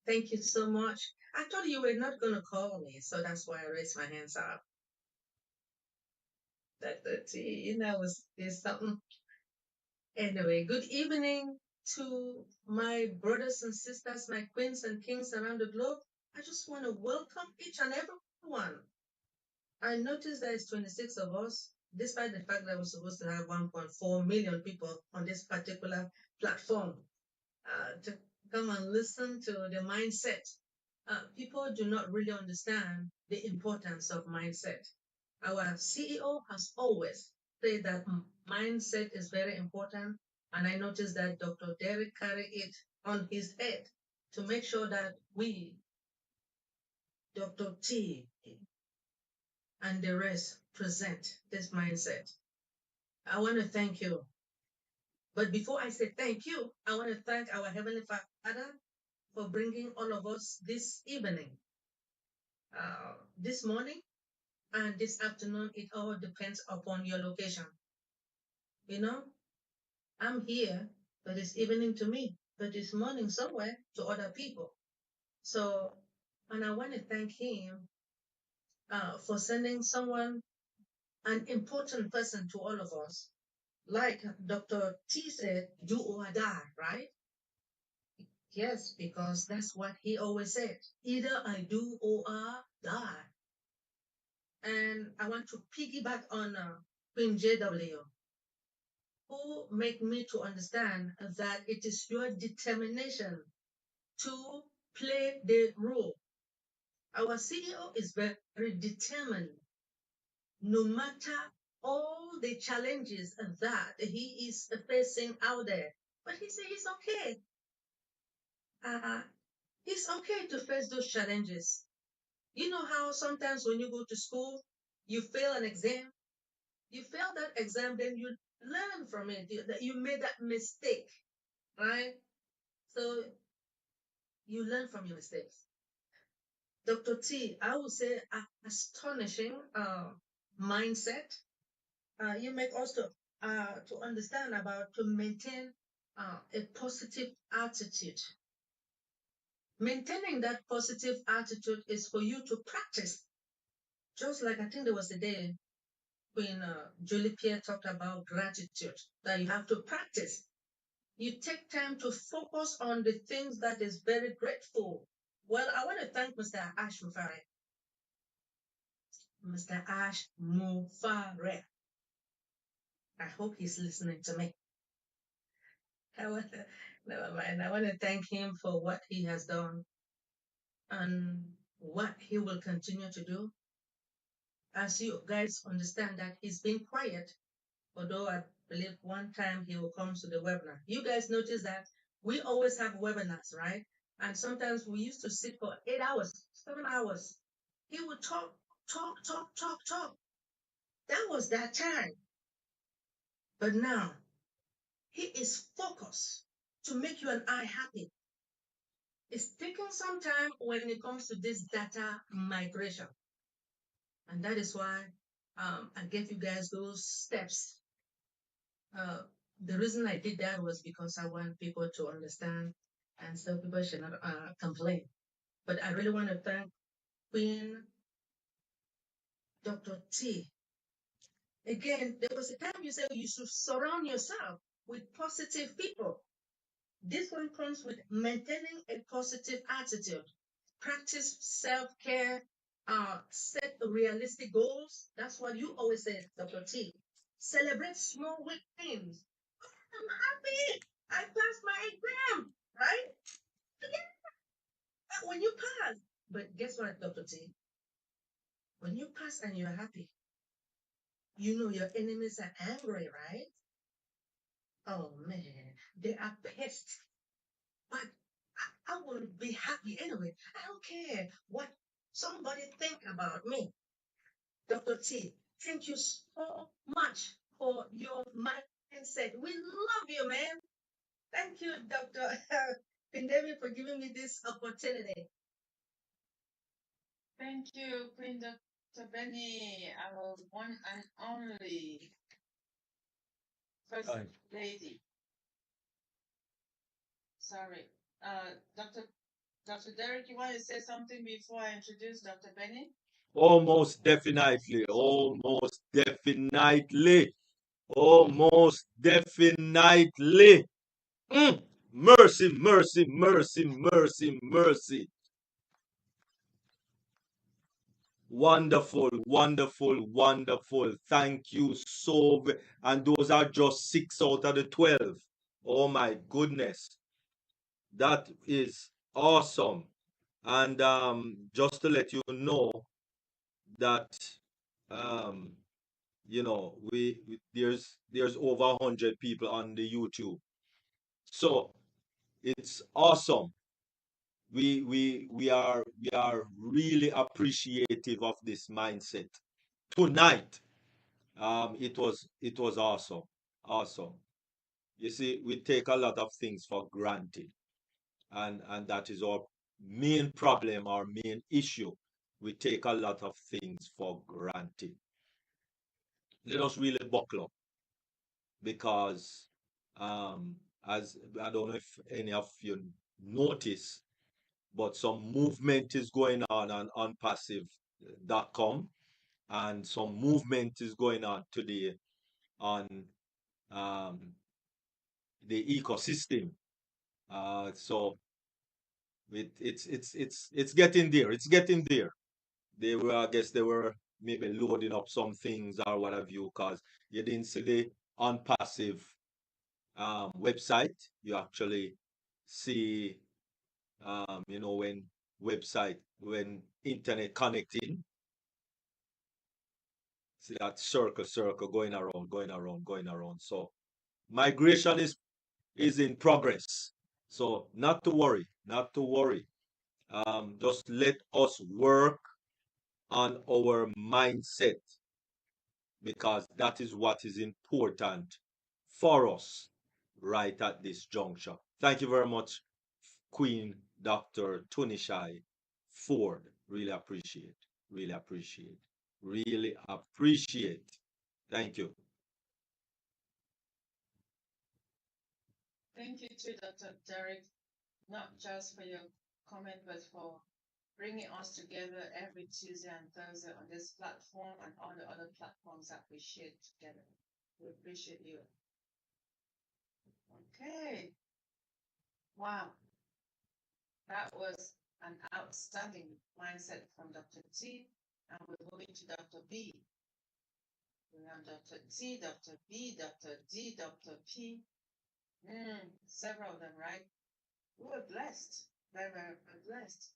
Thank you so much. I thought you were not going to call me, so that's why I raised my hands up. Dr. T, there's something. Anyway, good evening to my brothers and sisters, my queens and kings around the globe. I just want to welcome each and every one. I noticed there is 26 of us, despite the fact that we're supposed to have 1.4 million people on this particular platform to come and listen to the mindset. People do not really understand the importance of mindset. Our CEO has always said that mindset is very important. And I noticed that Dr. Derek carried it on his head to make sure that we, Dr. T, and the rest present this mindset. I want to thank you. But before I say thank you, I want to thank our Heavenly Father for bringing all of us this evening. This morning and this afternoon, it all depends upon your location. I'm here, but it's evening to me, but it's morning somewhere to other people. So, and I want to thank him for sending someone, an important person to all of us. Like Dr. T said, do or die, right? Yes, because that's what he always said. Either I do or I die. And I want to piggyback on Queen JW, who made me to understand that it is your determination to play the role. Our CEO is very determined, no matter all the challenges that he is facing out there. But he said he's okay. It's okay to face those challenges. You know how sometimes when you go to school, you fail an exam, you fail that exam, then you learn from it, that you made that mistake, right? So you learn from your mistakes. Dr. T, I would say astonishing mindset. You make us to understand about to maintain a positive attitude. Maintaining that positive attitude is for you to practice. Just like I think there was a day when Julie Pierre talked about gratitude, that you have to practice. You take time to focus on the things that is very grateful. Well, I want to thank Mr. Ash Mufare. Mr. Ash Mufare. I hope he's listening to me. Never mind. I want to thank him for what he has done and what he will continue to do. As you guys understand that he's been quiet, although I believe one time he will come to the webinar. You guys notice that we always have webinars, right? And sometimes we used to sit for 8 hours, 7 hours. He would talk. That was that time. But now He is focused to make you and I happy. It's taking some time when it comes to this data migration. And that is why I gave you guys those steps. The reason I did that was because I want people to understand and so people should not complain. But I really want to thank Queen Dr. T. Again, there was a time you said you should surround yourself with positive people. This one comes with maintaining a positive attitude, practice self-care, set realistic goals. That's what you always say, Dr. T. Celebrate small wins. I'm happy. I passed my exam, right? Yeah, when you pass. But guess what, Dr. T? When you pass and you're happy, you know your enemies are angry, right? Oh man, they are pissed. But I will be happy anyway. I don't care what somebody think about me. Dr. T, thank you so much for your mindset. We love you, man. Thank you, Dr. Pandemic, for giving me this opportunity. Thank you, Queen Dr. Benny, our one and only First Lady. Sorry. Dr. Derek, you want to say something before I introduce Dr. Benny? Almost definitely. Almost definitely. Almost definitely. Mm. Mercy, mercy, mercy, mercy, mercy. Wonderful, wonderful, wonderful. Thank you so very. And those are just 6 out of the 12. Oh my goodness. That is awesome. And just to let you know that um, there's over 100 people on the YouTube. So it's awesome. We are really appreciative of this mindset. Tonight, it was awesome. Awesome. You see, we take a lot of things for granted, and that is our main problem, our main issue. We take a lot of things for granted. Let us really buckle up, because as I don't know if any of you notice, but some movement is going on ONPASSIVE.com, and some movement is going on today on um, the ecosystem. So it's getting there. It's getting there. I guess they were maybe loading up some things or what have you, because you didn't see the ONPASSIVE website. You actually see, when internet connecting, see that circle going around, going around, going around. So migration is in progress. So not to worry, not to worry. Just let us work on our mindset, because that is what is important for us right at this juncture. Thank you very much, Queen Dr. Tunishai Ford. Really appreciate, really appreciate, really appreciate. Thank you. Thank you to Dr. Derek, not just for your comment, but for bringing us together every Tuesday and Thursday on this platform and all the other platforms that we share together. We appreciate you. Okay. Wow. That was an outstanding mindset from Dr. T. And we're moving to Dr. B. We have Dr. T, Dr. B, Dr. D, Dr. P. Several of them, right? We were blessed. Very, very blessed.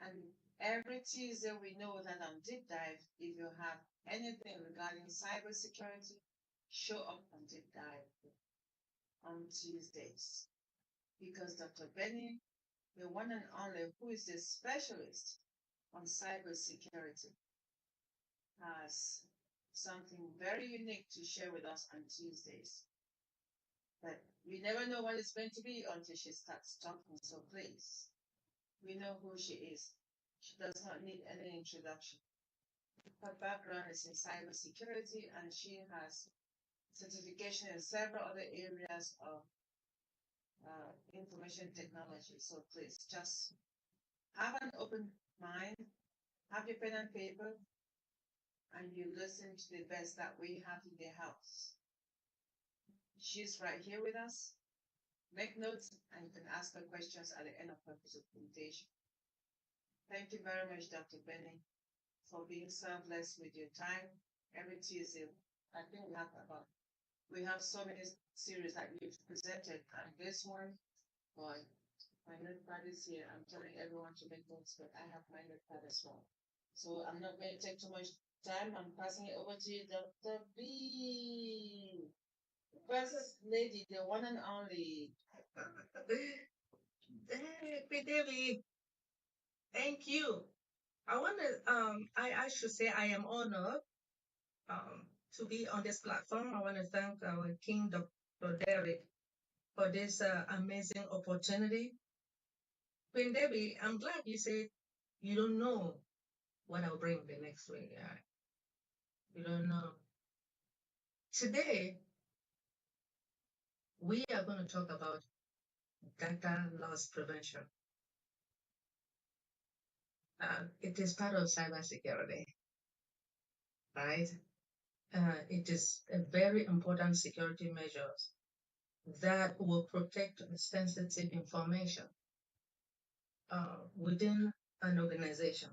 And every Tuesday, we know that on Deep Dive, if you have anything regarding cybersecurity, show up on Deep Dive on Tuesdays. Because Dr. Benny, the one and only who is a specialist on cybersecurity, has something very unique to share with us on Tuesdays. But we never know what it's going to be until she starts talking. So please, we know who she is. She does not need any introduction. Her background is in cybersecurity, and she has certification in several other areas of information technology. So please just have an open mind, have your pen and paper, and you listen to the best that we have in the house. She's right here with us. Make notes, and you can ask her questions at the end of her presentation. Thank you very much, Dr. Benny, for being selfless with your time. Every Tuesday, I think we have so many series that we've presented, and this one, boy, my notepad is here. I'm telling everyone to make notes, but I have my notepad as well. So I'm not going to take too much time. I'm passing it over to you, Dr. B. First lady, the one and only. David, thank you. I should say I am honored to be on this platform. I want to thank our King, Dr. Derek, for this amazing opportunity. Queen Debbie, I'm glad you said you don't know what I'll bring the next week. You don't know. Today, we are going to talk about data loss prevention. It is part of cybersecurity, right? It is a very important security measure that will protect sensitive information within an organization.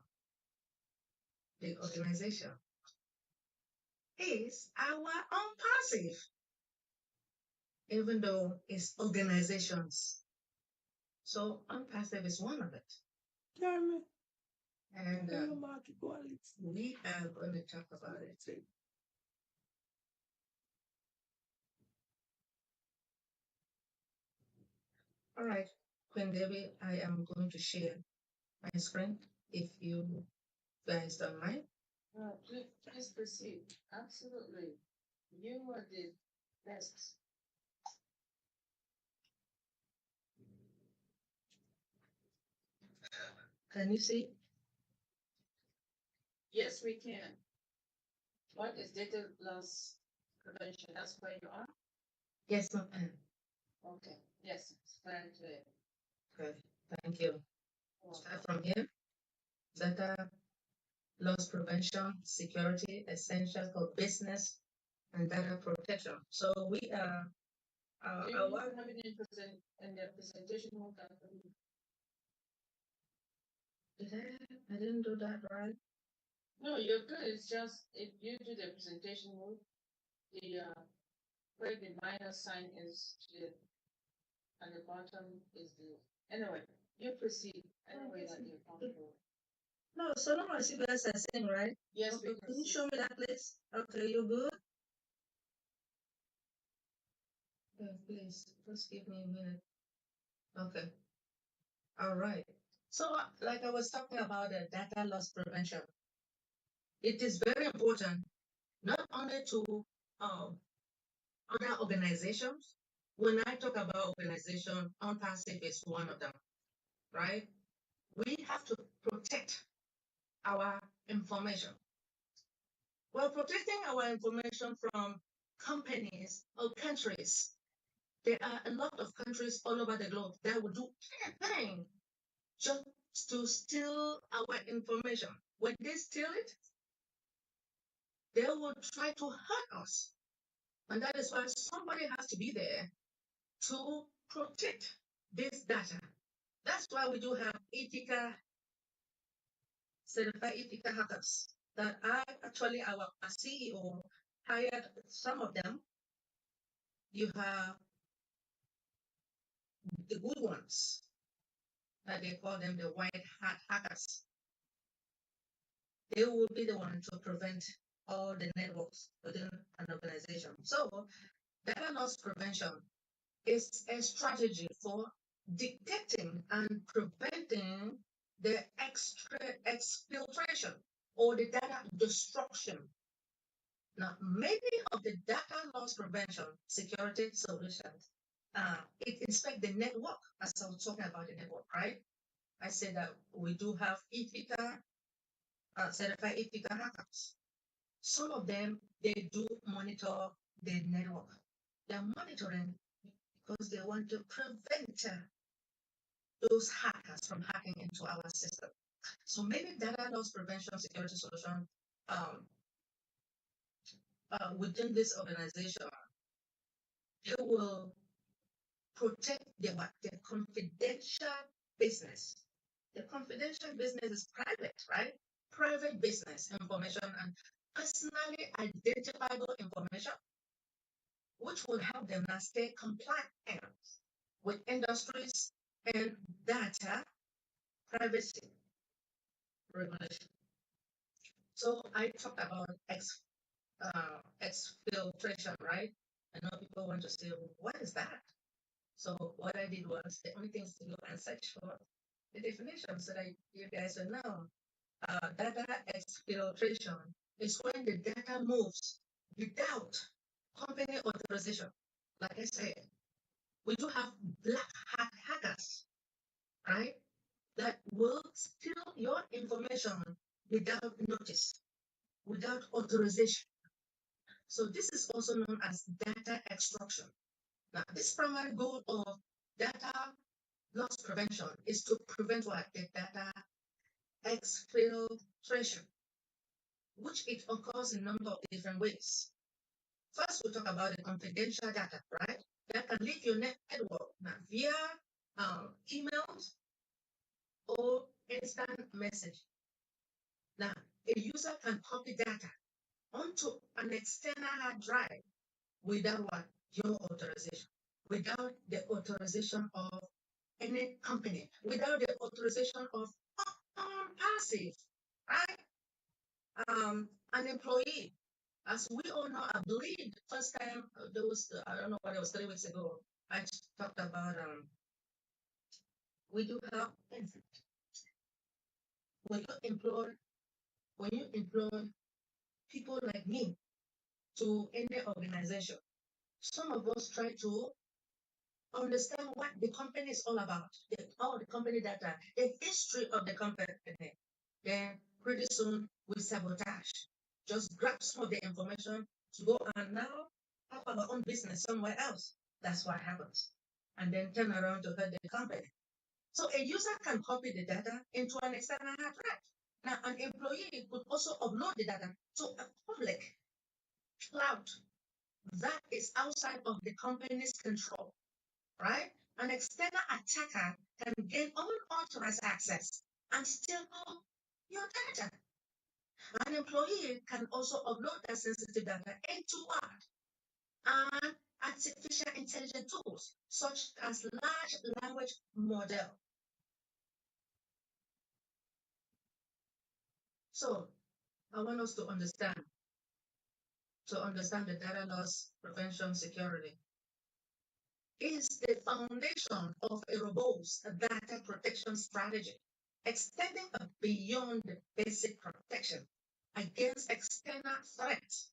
The organization is our ONPASSIVE, even though it's organizations. So ONPASSIVE is one of it. And we are going to talk about it. All right, Queen Debbie, I am going to share my screen if you guys don't mind. Please proceed. Absolutely. You are the best. Can you see? Yes, we can. What is data loss prevention? That's where you are? Yes, ma'am. Okay. Yes, it's very clear. Okay, thank you. Start from here. Data loss prevention, security, essential for business and data protection. So we are. Do you have it in the presentation mode? I didn't do that right. No, you're good. It's just if you do the presentation mode, the where the minus sign is at the bottom is the anyway. You proceed anyway that you're comfortable. No, so long as you guys are saying right. Yes, okay, can you show me that, please? Okay, you good? Okay, please, just give me a minute. Okay. All right. So, like I was talking about the data loss prevention, it is very important not only to other organizations. When I talk about organization, ONPASSIVE is one of them, right? We have to protect our information. We're protecting our information from companies or countries. There are a lot of countries all over the globe that will do anything just to steal our information. When they steal it, they will try to hurt us. And that is why somebody has to be there to protect this data. That's why we do have certified ethical hackers that actually our CEO hired some of them. You have the good ones, that they call them the white hat hackers. They will be the one to prevent all the networks within an organization. So data loss prevention is a strategy for detecting and preventing the exfiltration or the data destruction. Now, many of the data loss prevention security solutions it inspects the network, as I was talking about the network, right? I said that we do have Ethica, certified Ethica hackers. Some of them, they do monitor the network. They're monitoring because they want to prevent those hackers from hacking into our system. So many data loss prevention security solutions within this organization, they will protect the confidential business. The confidential business is private, right? Private business information and personally identifiable information, which will help them now stay compliant with industries and data privacy regulation. So I talked about exfiltration, right? I know people want to say, well, what is that? So what I did was the only thing is to go and search for the definition so that you guys will know. Data exfiltration is when the data moves without company authorization. Like I said, we do have black hat hackers, right? That will steal your information without notice, without authorization. So this is also known as data extraction. Now, this primary goal of data loss prevention is to prevent what? The data exfiltration, which it occurs in a number of different ways. First, we talk about the confidential data, right? That can leave your network now via emails or instant message. Now, a user can copy data onto an external hard drive without what? Your authorization, without the authorization of any company, without the authorization of ONPASSIVE, right? An employee. As we all know, I believe the first time there was, I don't know what it was, 3 weeks ago, I talked about we do have when you employ when you employ people like me to any organization, some of us try to understand what the company is all about, all the company data, the history of the company. Then pretty soon we sabotage. Just grab some of the information to go and now have our own business somewhere else. That's what happens. And then turn around to hurt the company. So a user can copy the data into an external hard drive. Now, an employee could also upload the data to a public cloud that is outside of the company's control, right? An external attacker can gain unauthorized access and steal all your data. An employee can also upload that sensitive data into what? And artificial intelligence tools, such as large language model. So I want us to understand the data loss prevention security is the foundation of a robust data protection strategy, extending beyond the basic protection against external threats.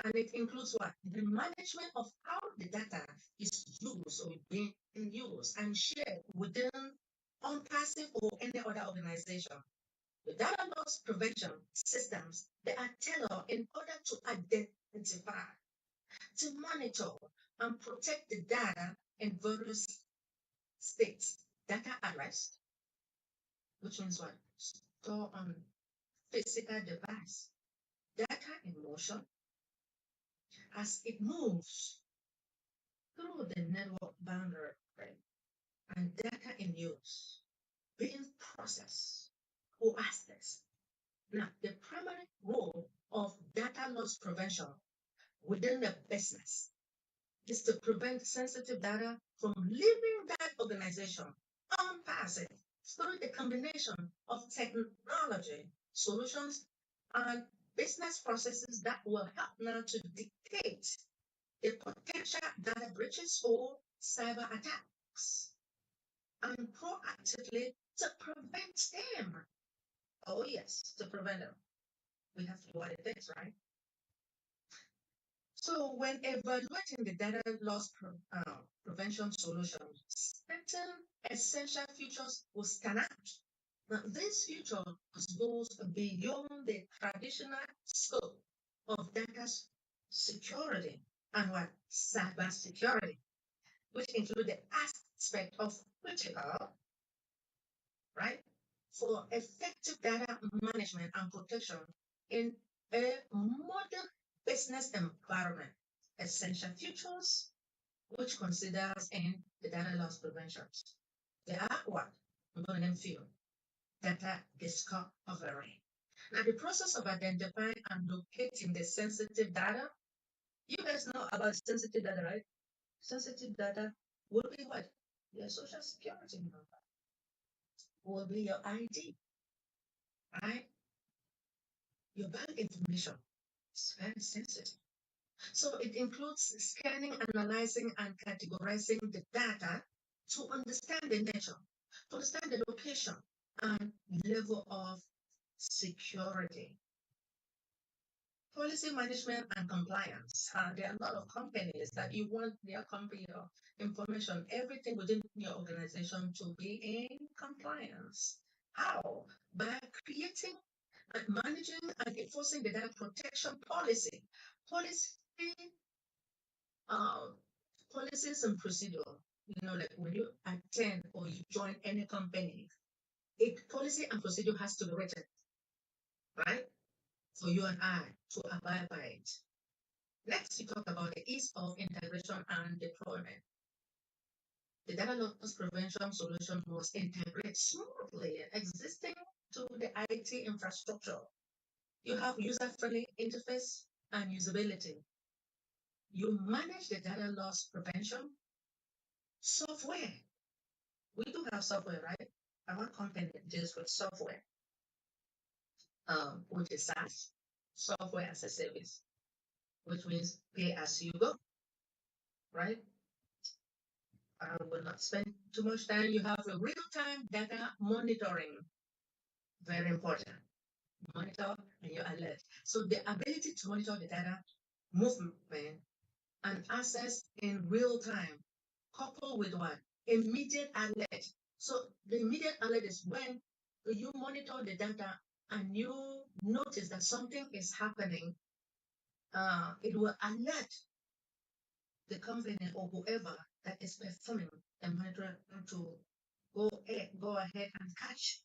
And it includes what? The management of how the data is used or being used and shared within ONPASSIVE or any other organization. The data loss prevention systems, they are tailored in order to identify, to monitor, and protect the data in various states. Data at rest, which means what? Store on physical device. Data in motion as it moves through the network boundary, and data in use being processed or accessed. Now, the primary role of data loss prevention within the business is to prevent sensitive data from leaving that organization unpassive through the combination of technology solutions and business processes that will help now to dictate the potential data breaches or cyber attacks and proactively to prevent them. Oh, yes, to prevent them. We have to do what it takes, right? So when evaluating the data loss prevention solutions, certain essential features will stand out. Now, these features goes beyond the traditional scope of data security and what cyber security, which include the aspect of critical, right, for effective data management and protection in a modern business environment. Essential features which considers in the data loss prevention. They are what? I'm going to name few. Data discovery. Now, the process of identifying and locating the sensitive data, you guys know about sensitive data, right? Sensitive data will be what? Your social security number, will be your ID, right? Your bank information. It's very sensitive. So it includes scanning, analyzing, and categorizing the data to understand the nature, to understand the location and level of security. Policy management and compliance. There are a lot of companies that you want their company information, everything within your organization to be in compliance. How? By creating and managing and enforcing the data protection policy. Policy uh, policies and procedure, like when you attend or you join any company, policy and procedure has to be written, right? For you and I to abide by it. Next, we talk about the ease of integration and deployment. The data loss prevention solution must integrate smoothly existing to the IT infrastructure. You have user-friendly interface and usability. You manage the data loss prevention software. We do have software, right? Our company deals with software, which is SaaS, software as a service, which means pay as you go, right? I will not spend too much time. You have a real-time data monitoring, very important. Monitor and you alert. So the ability to monitor the data movement and access in real time, coupled with what? Immediate alert. So the immediate alert is when you monitor the data and you notice that something is happening, it will alert the company or whoever that is performing the monitoring to go ahead and catch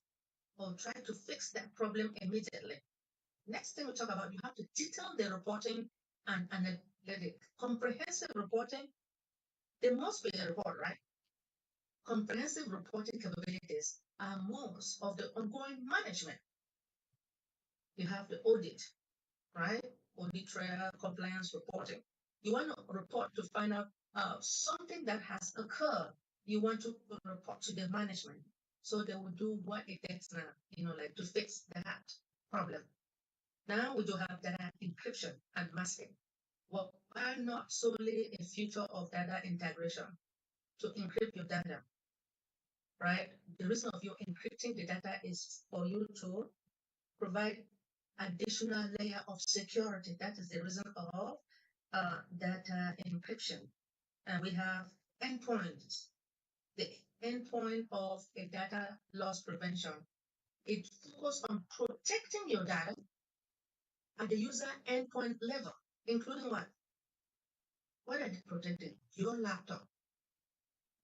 or try to fix that problem immediately. Next thing we talk about, you have to detail the reporting and analytic. Comprehensive reporting, there must be a report, right? Comprehensive reporting capabilities are most of the ongoing management. You have the audit, right? Audit trail, compliance reporting. You want to report to find out something that has occurred. You want to report to the management so they will do what it takes now, like to fix that problem. Now we do have data encryption and masking. Well, why not solely a feature of data integration to encrypt your data, right? The reason of you encrypting the data is for you to provide additional layer of security. That is the reason of data encryption. And we have endpoints. The endpoint of a data loss prevention. It focuses on protecting your data at the user endpoint level, including what? What are they protecting? Your laptop,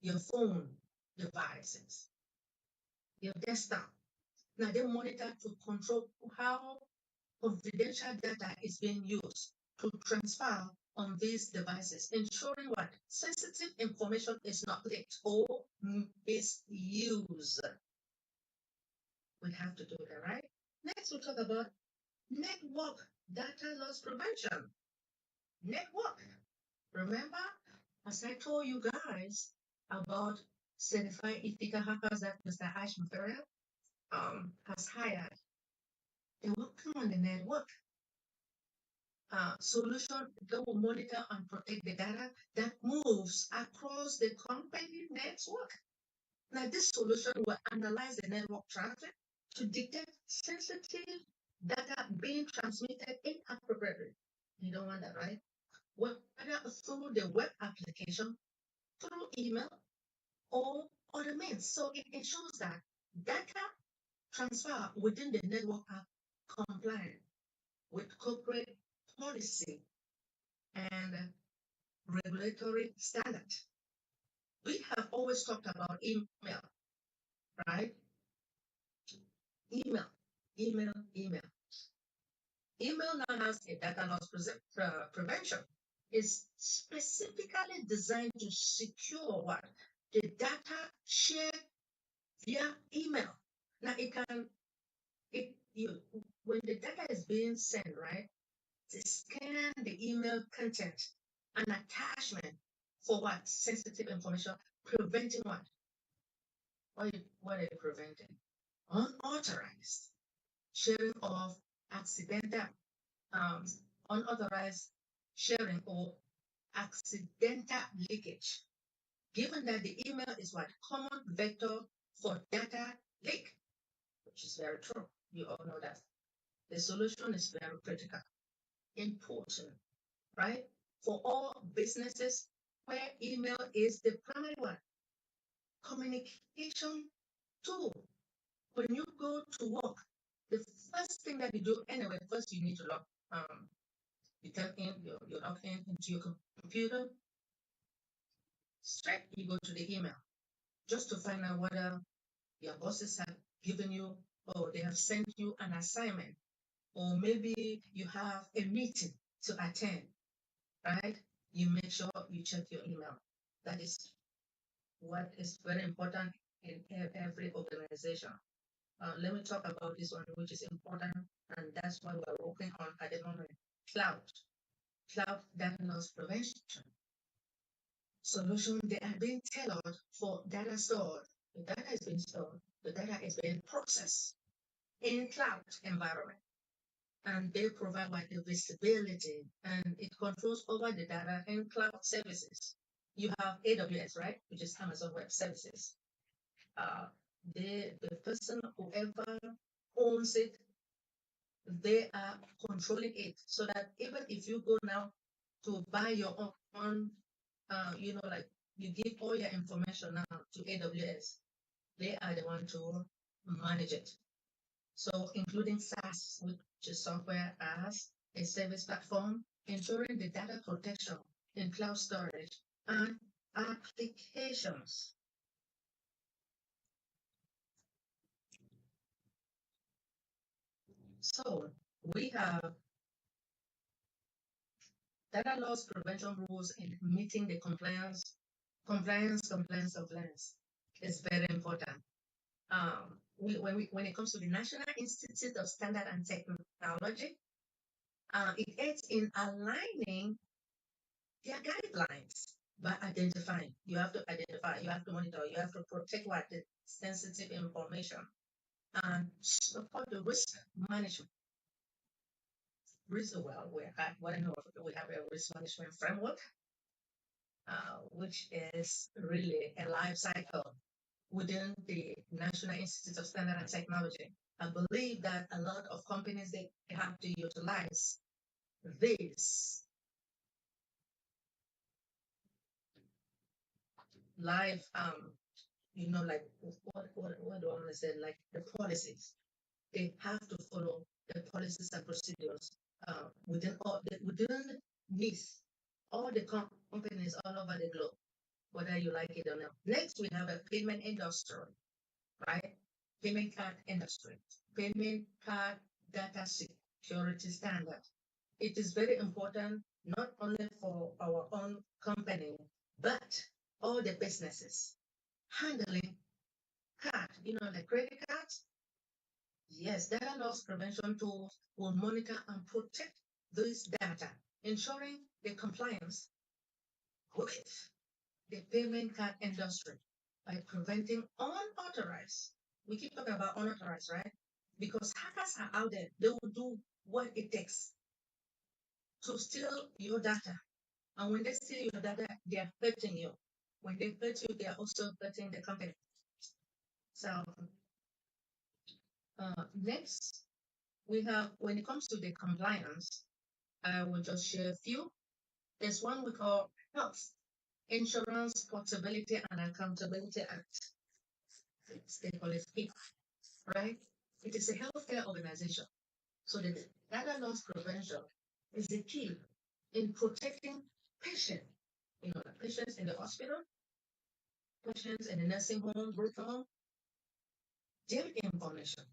your phone devices, your desktop. Now they monitor to control how confidential data is being used to transfer on these devices, ensuring what? Sensitive information is not leaked or misused. We have to do that, right? Next, we'll talk about network data loss prevention. Network. Remember, as I told you guys about certified ethical hackers that Mr. Ash Material has hired, they're working on the network solution that will monitor and protect the data that moves across the company network. Now, this solution will analyze the network traffic to detect sensitive data being transmitted inappropriately. You don't want that, right? whether through the web application, through email, or other means. So it ensures that data transfer within the network are compliant with corporate policy and regulatory standard. We have always talked about email, right? Email, email, email. Email now has a data loss prevention. It's specifically designed to secure what? The data shared via email. Now when the data is being sent, right? They scan the email content and attachment for what? Sensitive information, preventing what? What are you preventing? Unauthorized sharing of accidental, um, unauthorized sharing or accidental leakage. Given that the email is what common vector for data leak, which is very true. You all know that. The solution is very critical, important, right? For all businesses where email is the primary one, communication tool. When you go to work, the first thing that you do anyway, first you need to log, you type in, you log in into your computer, straight you go to the email just to find out whether your bosses have given you or they have sent you an assignment, or maybe you have a meeting to attend, right? You make sure you check your email. That is what is very important in every organization. Let me talk about this one, which is important, and that's what we're working on at the moment. Cloud data loss prevention. Solutions, they are being tailored for data stored. The data is being stored, the data is being processed in cloud environment. And they provide like the visibility and it controls over the data in cloud services. You have AWS, right? Which is Amazon Web Services. The person, whoever owns it, they are controlling it so that even if you go now to buy your own, like you give all your information now to AWS, they are the one to manage it. So including SaaS, which is software as a service platform, ensuring the data protection in cloud storage and applications. So we have data loss prevention rules in meeting the compliance is very important. When it comes to the National Institute of Standard and Technology, it aids in aligning their guidelines by identifying. You have to identify, you have to monitor, you have to protect what the sensitive information and support the risk management. What I know, we have a risk management framework, which is really a life cycle within the National Institute of Standard and Technology. I believe that a lot of companies, they have to utilize this live, like what do I want to say, like the policies. They have to follow the policies and procedures within this, all the companies all over the globe, whether you like it or not. Next, we have a payment industry, right? Payment card industry, payment card data security standard. It is very important not only for our own company, but all the businesses handling card, like credit cards. Yes, data loss prevention tools will monitor and protect this data, ensuring the compliance with the payment card industry by preventing unauthorized. We keep talking about unauthorized, right? Because hackers are out there. They will do what it takes to steal your data. And when they steal your data, they are hurting you. When they hurt you, they are also hurting the company. So next, we have, when it comes to the compliance, I will just share a few. There's one we call Health Insurance Portability and Accountability Act. They call it HIP, right? It is a healthcare organization. So the data loss prevention is the key in protecting patients, patients in the hospital, patients in the nursing home, group home, their information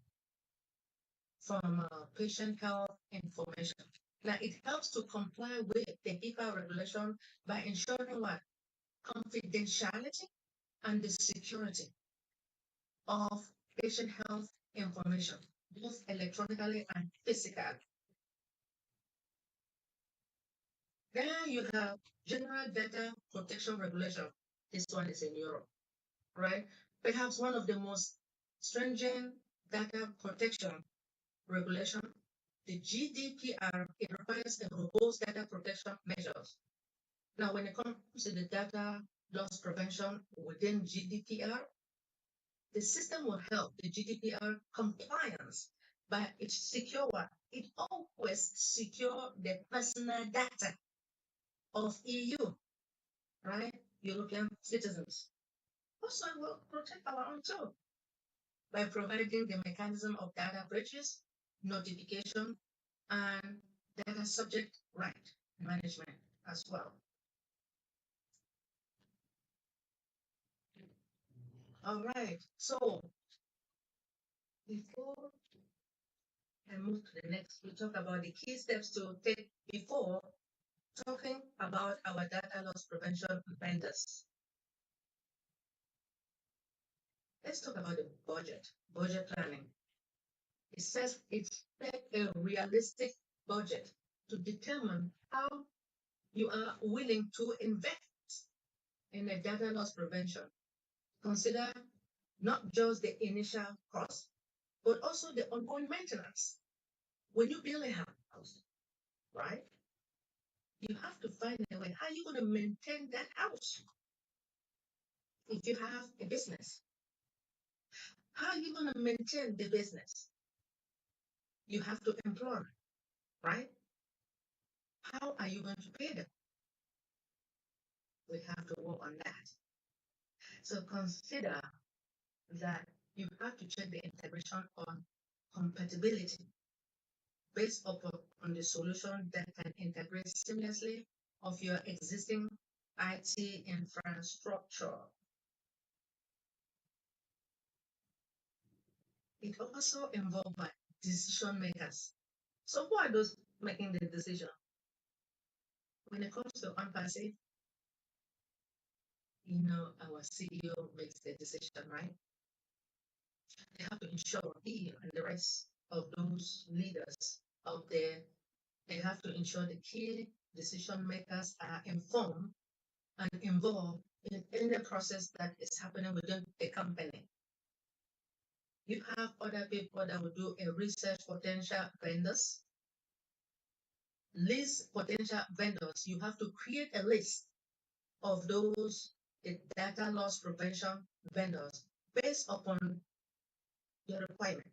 from patient health information. Now, it helps to comply with the HIPAA regulation by ensuring what? Confidentiality and the security of patient health information, both electronically and physically. Then you have General Data Protection Regulation. This one is in Europe, right? Perhaps one of the most stringent data protection regulation, the GDPR, it requires a robust data protection measures. Now, when it comes to the data loss prevention within GDPR, the system will help the GDPR compliance by it secure what? It always secure the personal data of EU, right? European citizens. Also, it will protect our own too by providing the mechanism of data breaches, notification, and data subject right management as well. All right, so before I move to the next, we talk about the key steps to take before talking about our data loss prevention vendors. Let's talk about the budget planning. It says it's a realistic budget to determine how you are willing to invest in a data loss prevention. Consider not just the initial cost, but also the ongoing maintenance. When you build a house, right? You have to find a way. How are you going to maintain that house? If you have a business, how are you going to maintain the business? You have to employ, right? How are you going to pay them? We have to work on that. So consider that you have to check the integration on compatibility based on the solution that can integrate seamlessly of your existing IT infrastructure. It also involves decision makers. So who are those making the decision? When it comes to ONPASSIVE, our CEO makes the decision, right? They have to ensure he and the rest of those leaders out there, they have to ensure the key decision makers are informed and involved in the process that is happening within the company. You have other people that will do a research potential vendors. List potential vendors. You have to create a list of those data loss prevention vendors based upon your requirement.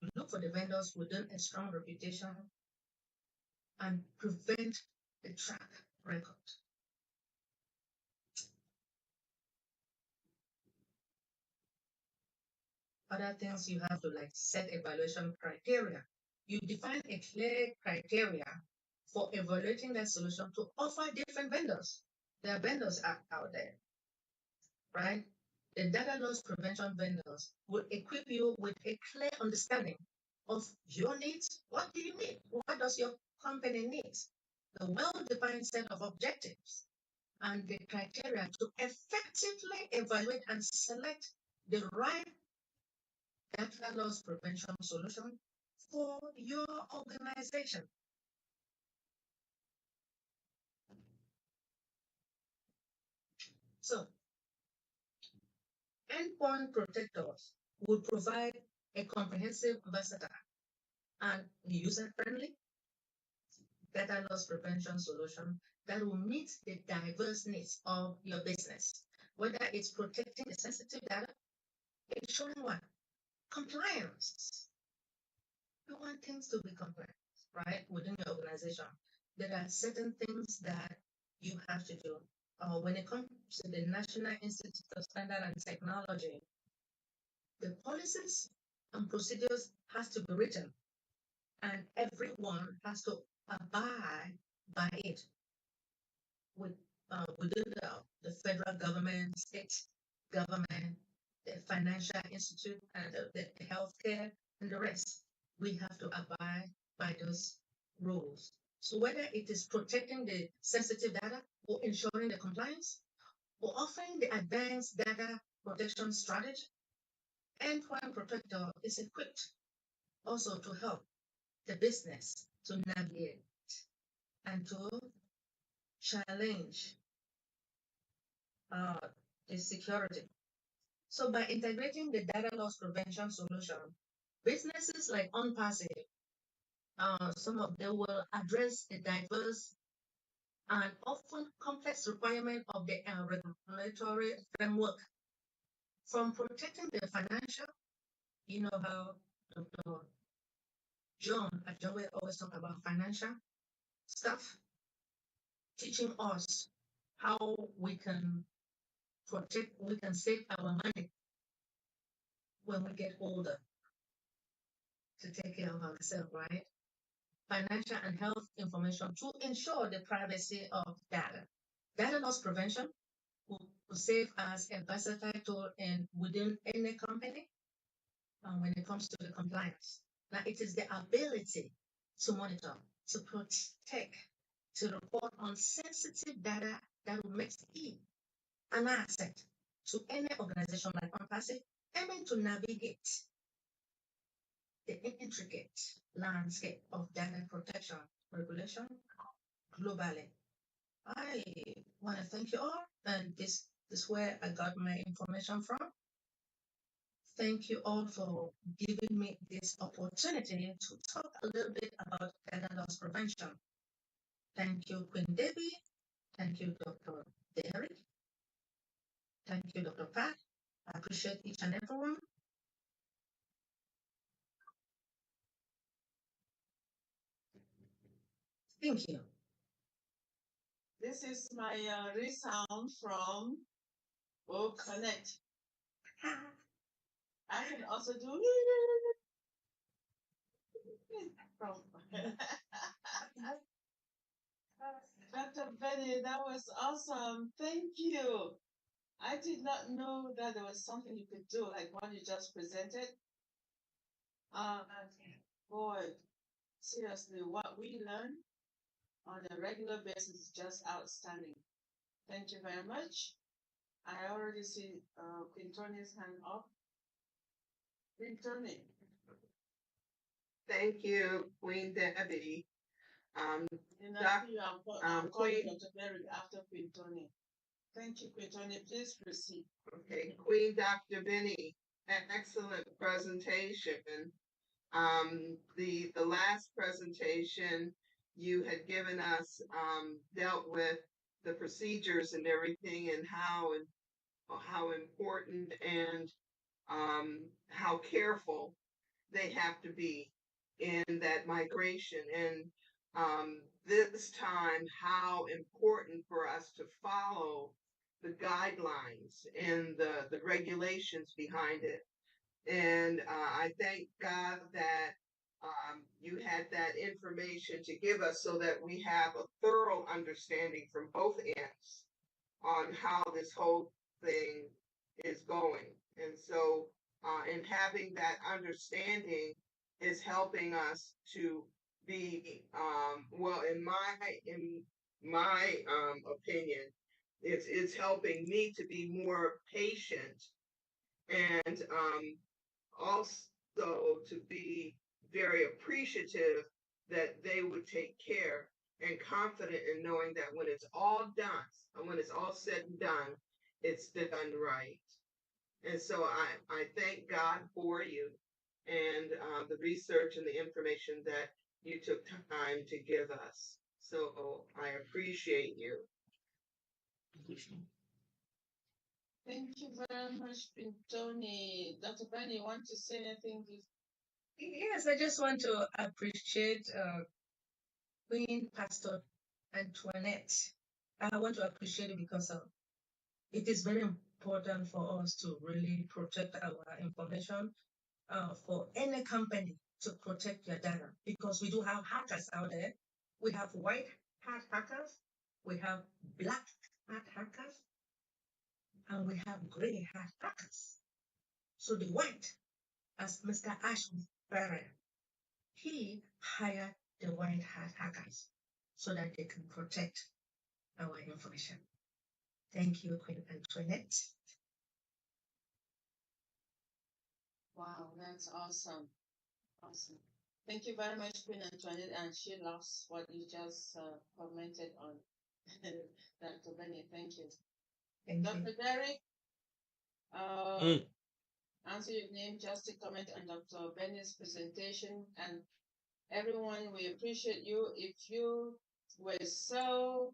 You look for the vendors within a strong reputation and prevent the track record. Other things you have to set evaluation criteria. You define a clear criteria for evaluating that solution to offer different vendors. There are vendors out there, right? The data loss prevention vendors will equip you with a clear understanding of your needs. What do you need? What does your company need? A well-defined set of objectives and the criteria to effectively evaluate and select the right data loss prevention solution for your organization. So, endpoint protectors will provide a comprehensive, versatile, and user-friendly data loss prevention solution that will meet the diverse needs of your business, whether it's protecting the sensitive data, ensuring what? Compliance. You want things to be compliant, right, within your organization. There are certain things that you have to do. When it comes to the National Institute of Standard and Technology, the policies and procedures has to be written, and everyone has to abide by it within the federal government, state government, the financial institute, and the healthcare, and the rest. We have to abide by those rules. So whether it is protecting the sensitive data or ensuring the compliance or offering the advanced data protection strategy, Endpoint Protector is equipped also to help the business to navigate and to challenge the security. So by integrating the data loss prevention solution, businesses like ONPASSIVE, some of them will address the diverse and often complex requirement of the regulatory framework, from protecting the financial. You know how Dr. John Ajowe always talk about financial stuff, teaching us how we can protect, we can save our money when we get older to take care of ourselves, right? Financial and health information to ensure the privacy of data. Data loss prevention will serve as a versatile tool in within any company when it comes to the compliance. Now, it is the ability to monitor, to protect, to report on sensitive data that will make it an asset to any organization like ONPASSIVE, aiming to navigate the intricate landscape of data protection regulation globally. I want to thank you all, and this is where I got my information from. Thank you all for giving me this opportunity to talk a little bit about data loss prevention. Thank you, Queen Debbie. Thank you, Dr. Derek. Thank you, Dr. Pat. I appreciate each and every one. Thank you. This is my resound from Connect. I can also do from Dr. Benny. That was awesome. Thank you. I did not know that there was something you could do like what you just presented. Boy, seriously, what we learn on a regular basis is just outstanding. Thank you very much. I already see Queen Tony's hand up. Queen Tony. Thank you, Queen Debbie. And Doc- I'm calling Queen- Dr. Derek after Queen Tony. Thank you, Queen Tony. Please proceed. Okay, Queen Dr. Benny, an excellent presentation. The last presentation you had given us dealt with the procedures and everything, and how important and how careful they have to be in that migration. And this time, how important for us to follow the guidelines and the regulations behind it. And I thank God that you had that information to give us so that we have a thorough understanding from both ends on how this whole thing is going. And so, in having that understanding is helping us to be, well, in my opinion, it's helping me to be more patient, and also to be very appreciative that they would take care and confident in knowing that when it's all done, and when it's all said and done, it's done right. And so I thank God for you and the research and the information that you took time to give us. So I appreciate you. Thank you very much, Queen Tony. Dr. Benny, want to say anything? Yes, I just want to appreciate Queen Pastor Antoinette I want to appreciate it because it is very important for us to really protect our information, for any company to protect your data, because we do have hackers out there. We have white hat hackers, we have black hat hackers, and we have gray hat hackers. So the white, as Mr. Ashbury, he hired the white hat hackers so that they can protect our information. Thank you, Queen Antoinette. Wow, that's awesome. Awesome. Thank you very much, Queen Antoinette. And she loves what you just commented on. Dr. Benny, thank you. Thank Dr. you. Derek, answer your name, just to comment on Dr. Benny's presentation. And everyone, we appreciate you. If you were so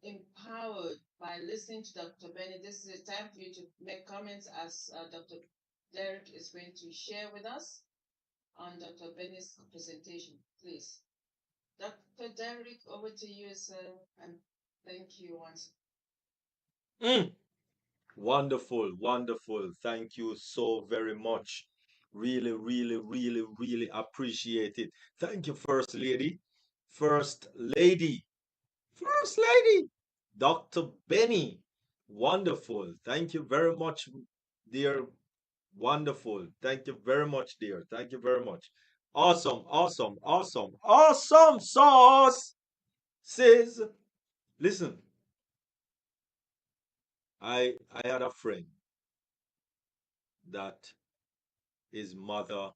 empowered by listening to Dr. Benny, this is a time for you to make comments as Dr. Derek is going to share with us on Dr. Benny's presentation, please. Dr. Derek, over to you, sir, and thank you once. Wonderful, wonderful. Thank you so very much. Really, really, really, really appreciate it. Thank you, First Lady. First Lady. First Lady. Dr. Benny. Wonderful. Thank you very much, dear. Wonderful. Thank you very much, dear. Thank you very much. Awesome, awesome, awesome, awesome sauce. Says, listen, I had a friend that his mother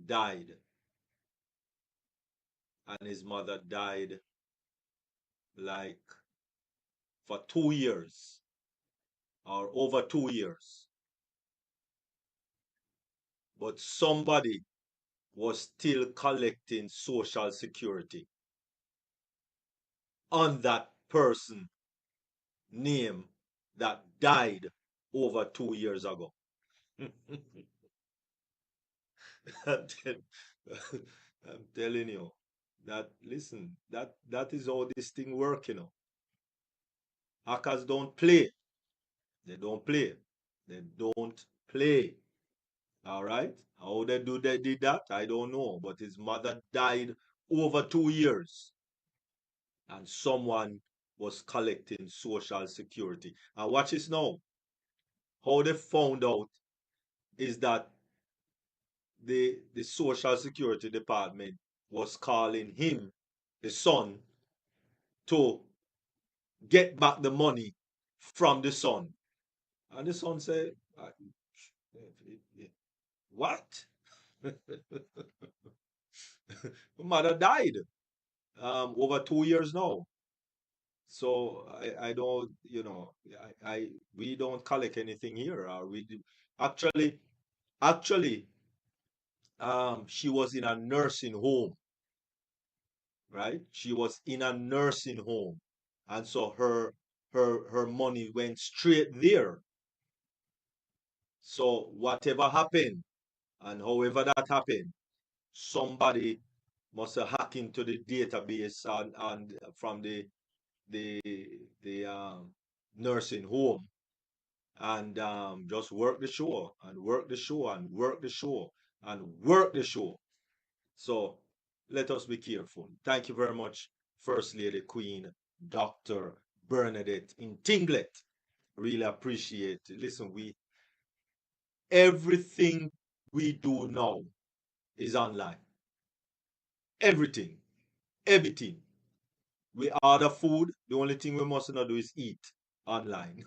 died, and his mother died like for 2 years or over 2 years. But somebody was still collecting Social Security on that person name that died over 2 years ago. I'm telling you that, listen, that is how this thing works, you know. Hackers don't play. They don't play. They don't play. All right. How they did that, I don't know. But his mother died over 2 years, and someone was collecting Social Security. And watch this now. How they found out is that the Social Security Department was calling him, the son, to get back the money from the son. And the son said, what? Mother died over 2 years now. So I don't, you know, we don't collect anything here. We do. Actually, actually, she was in a nursing home, right? She was in a nursing home, and so her money went straight there. So whatever happened, and however that happened, somebody must have hacked into the database and from the nursing home, and just work the show and work the show and work the show and work the show. So let us be careful. Thank you very much, First Lady Queen Dr. Bernadette in Tinglet. Really appreciate it. Listen, everything we do now is online. Everything, everything. We order food. The only thing we must not do is eat online.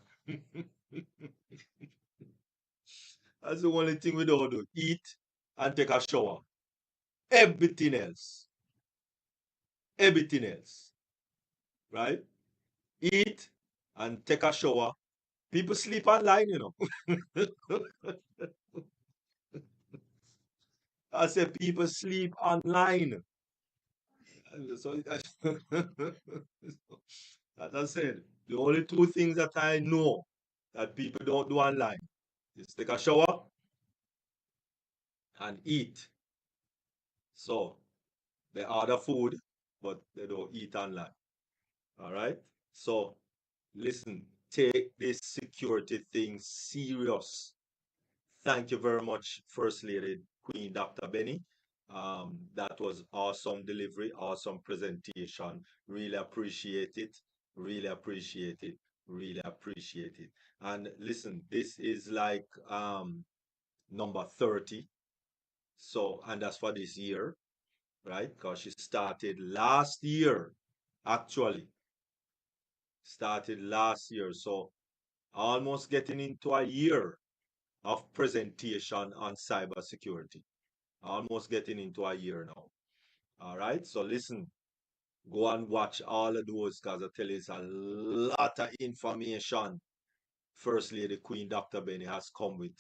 That's the only thing we don't do. Eat and take a shower. Everything else. Everything else. Right? Eat and take a shower. People sleep online, you know. I said people sleep online. So as I said, the only two things that I know that people don't do online is take a shower and eat. So they order food but they don't eat online. All right. So listen, take this security thing serious. Thank you very much, First Lady Queen Dr. Benny. That was awesome delivery, awesome presentation. Really appreciate it. Really appreciate it. Really appreciate it. And listen, this is like number 30. So, and that's for this year, right? Because she started last year, actually. Started last year. So almost getting into a year of presentation on cybersecurity. Almost getting into a year now. All right. So listen, go and watch all of those because I tell you it's a lot of information. First Lady Queen Dr. Benny has come with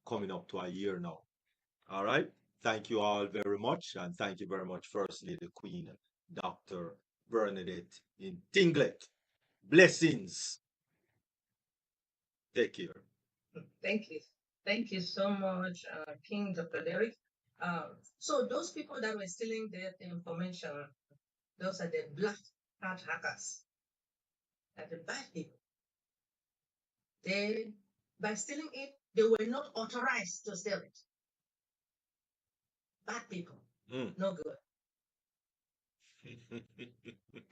coming up to a year now. All right. Thank you all very much. And thank you very much, First Lady Queen Dr. Bernadette in Tinglet. Blessings. Take care. Thank you. Thank you so much, King Dr. Derek. So those people that were stealing that information, those are the black hat hackers. Are the bad people. They, by stealing it, they were not authorized to steal it. Bad people, no good.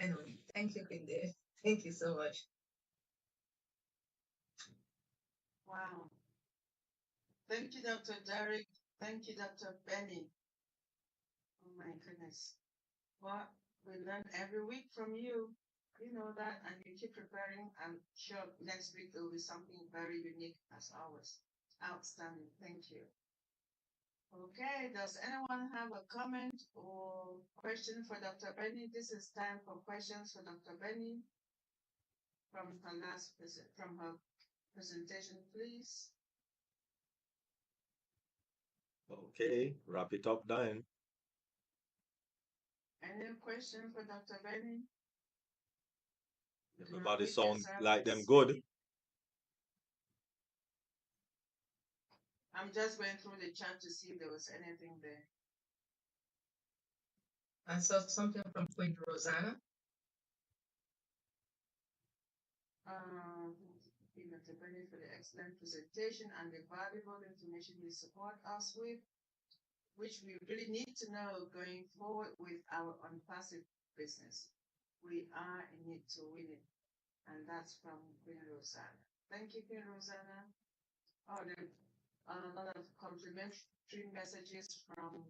Anyway, thank you, King Derek. Thank you so much. Wow. Thank you, Dr. Derek. Thank you, Dr. Benny. Oh my goodness. Well, we learn every week from you. You know that, and you keep preparing. I'm sure next week there will be something very unique as always. Outstanding. Thank you. Okay, does anyone have a comment or question for Dr. Benny? This is time for questions for Dr. Benny from her presentation, please. Okay, wrap it up, then. Any question for Dr. Benny? Everybody sound like them good. I'm just going through the chat to see if there was anything there. I saw something from Queen Rosanna. Dr. Benny for the excellent presentation and the valuable information you support us with, which we really need to know going forward with our ONPASSIVE business. We are in it to win it. And that's from Queen Rosanna. Thank you, Queen Rosanna. Oh, there are a lot of complimentary messages from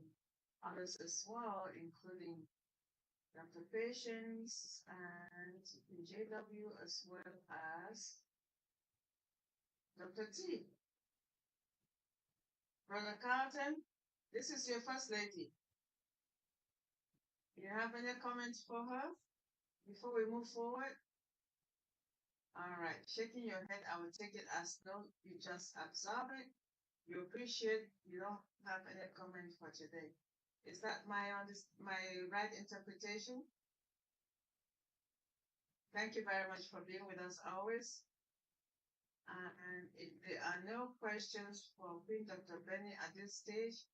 others as well, including Dr. Patience and JW, as well as Dr. T. Brother Carlton, this is your first lady. Do you have any comments for her before we move forward? All right, shaking your head, I will take it as though you just absorb it. You appreciate, you don't have any comment for today. Is that my right interpretation? Thank you very much for being with us always. And if there are no questions for Queen Dr. Benny at this stage,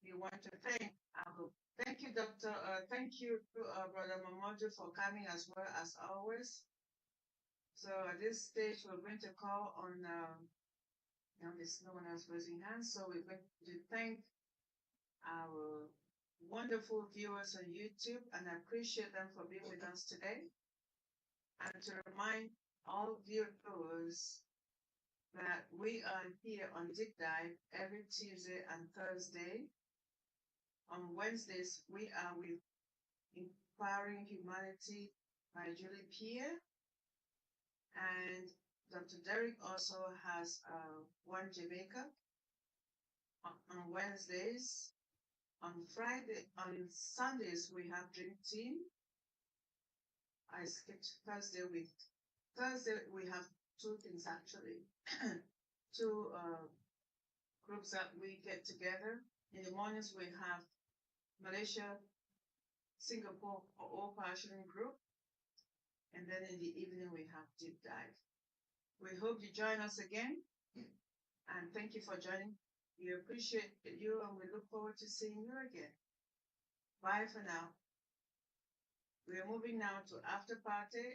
we want to thank thank you, Doctor. Thank you to Brother Mamojo for coming as well as always. So at this stage, we're going to call on. There's no one else raising hands, so we're going to thank our wonderful viewers on YouTube and appreciate them for being with us today. And to remind all viewers that we are here on Deep Dive every Tuesday and Thursday. On Wednesdays, we are with Empowering Humanity by Julie Pierre. And Dr. Derek also has One Jamaica on Wednesdays. On Sundays, we have Dream Team. I skipped Thursday we have two things actually. Two groups that we get together. In the mornings, we have Malaysia, Singapore, All Passion Group. And then in the evening, we have Deep Dive. We hope you join us again. And thank you for joining. We appreciate you and we look forward to seeing you again. Bye for now. We are moving now to after party.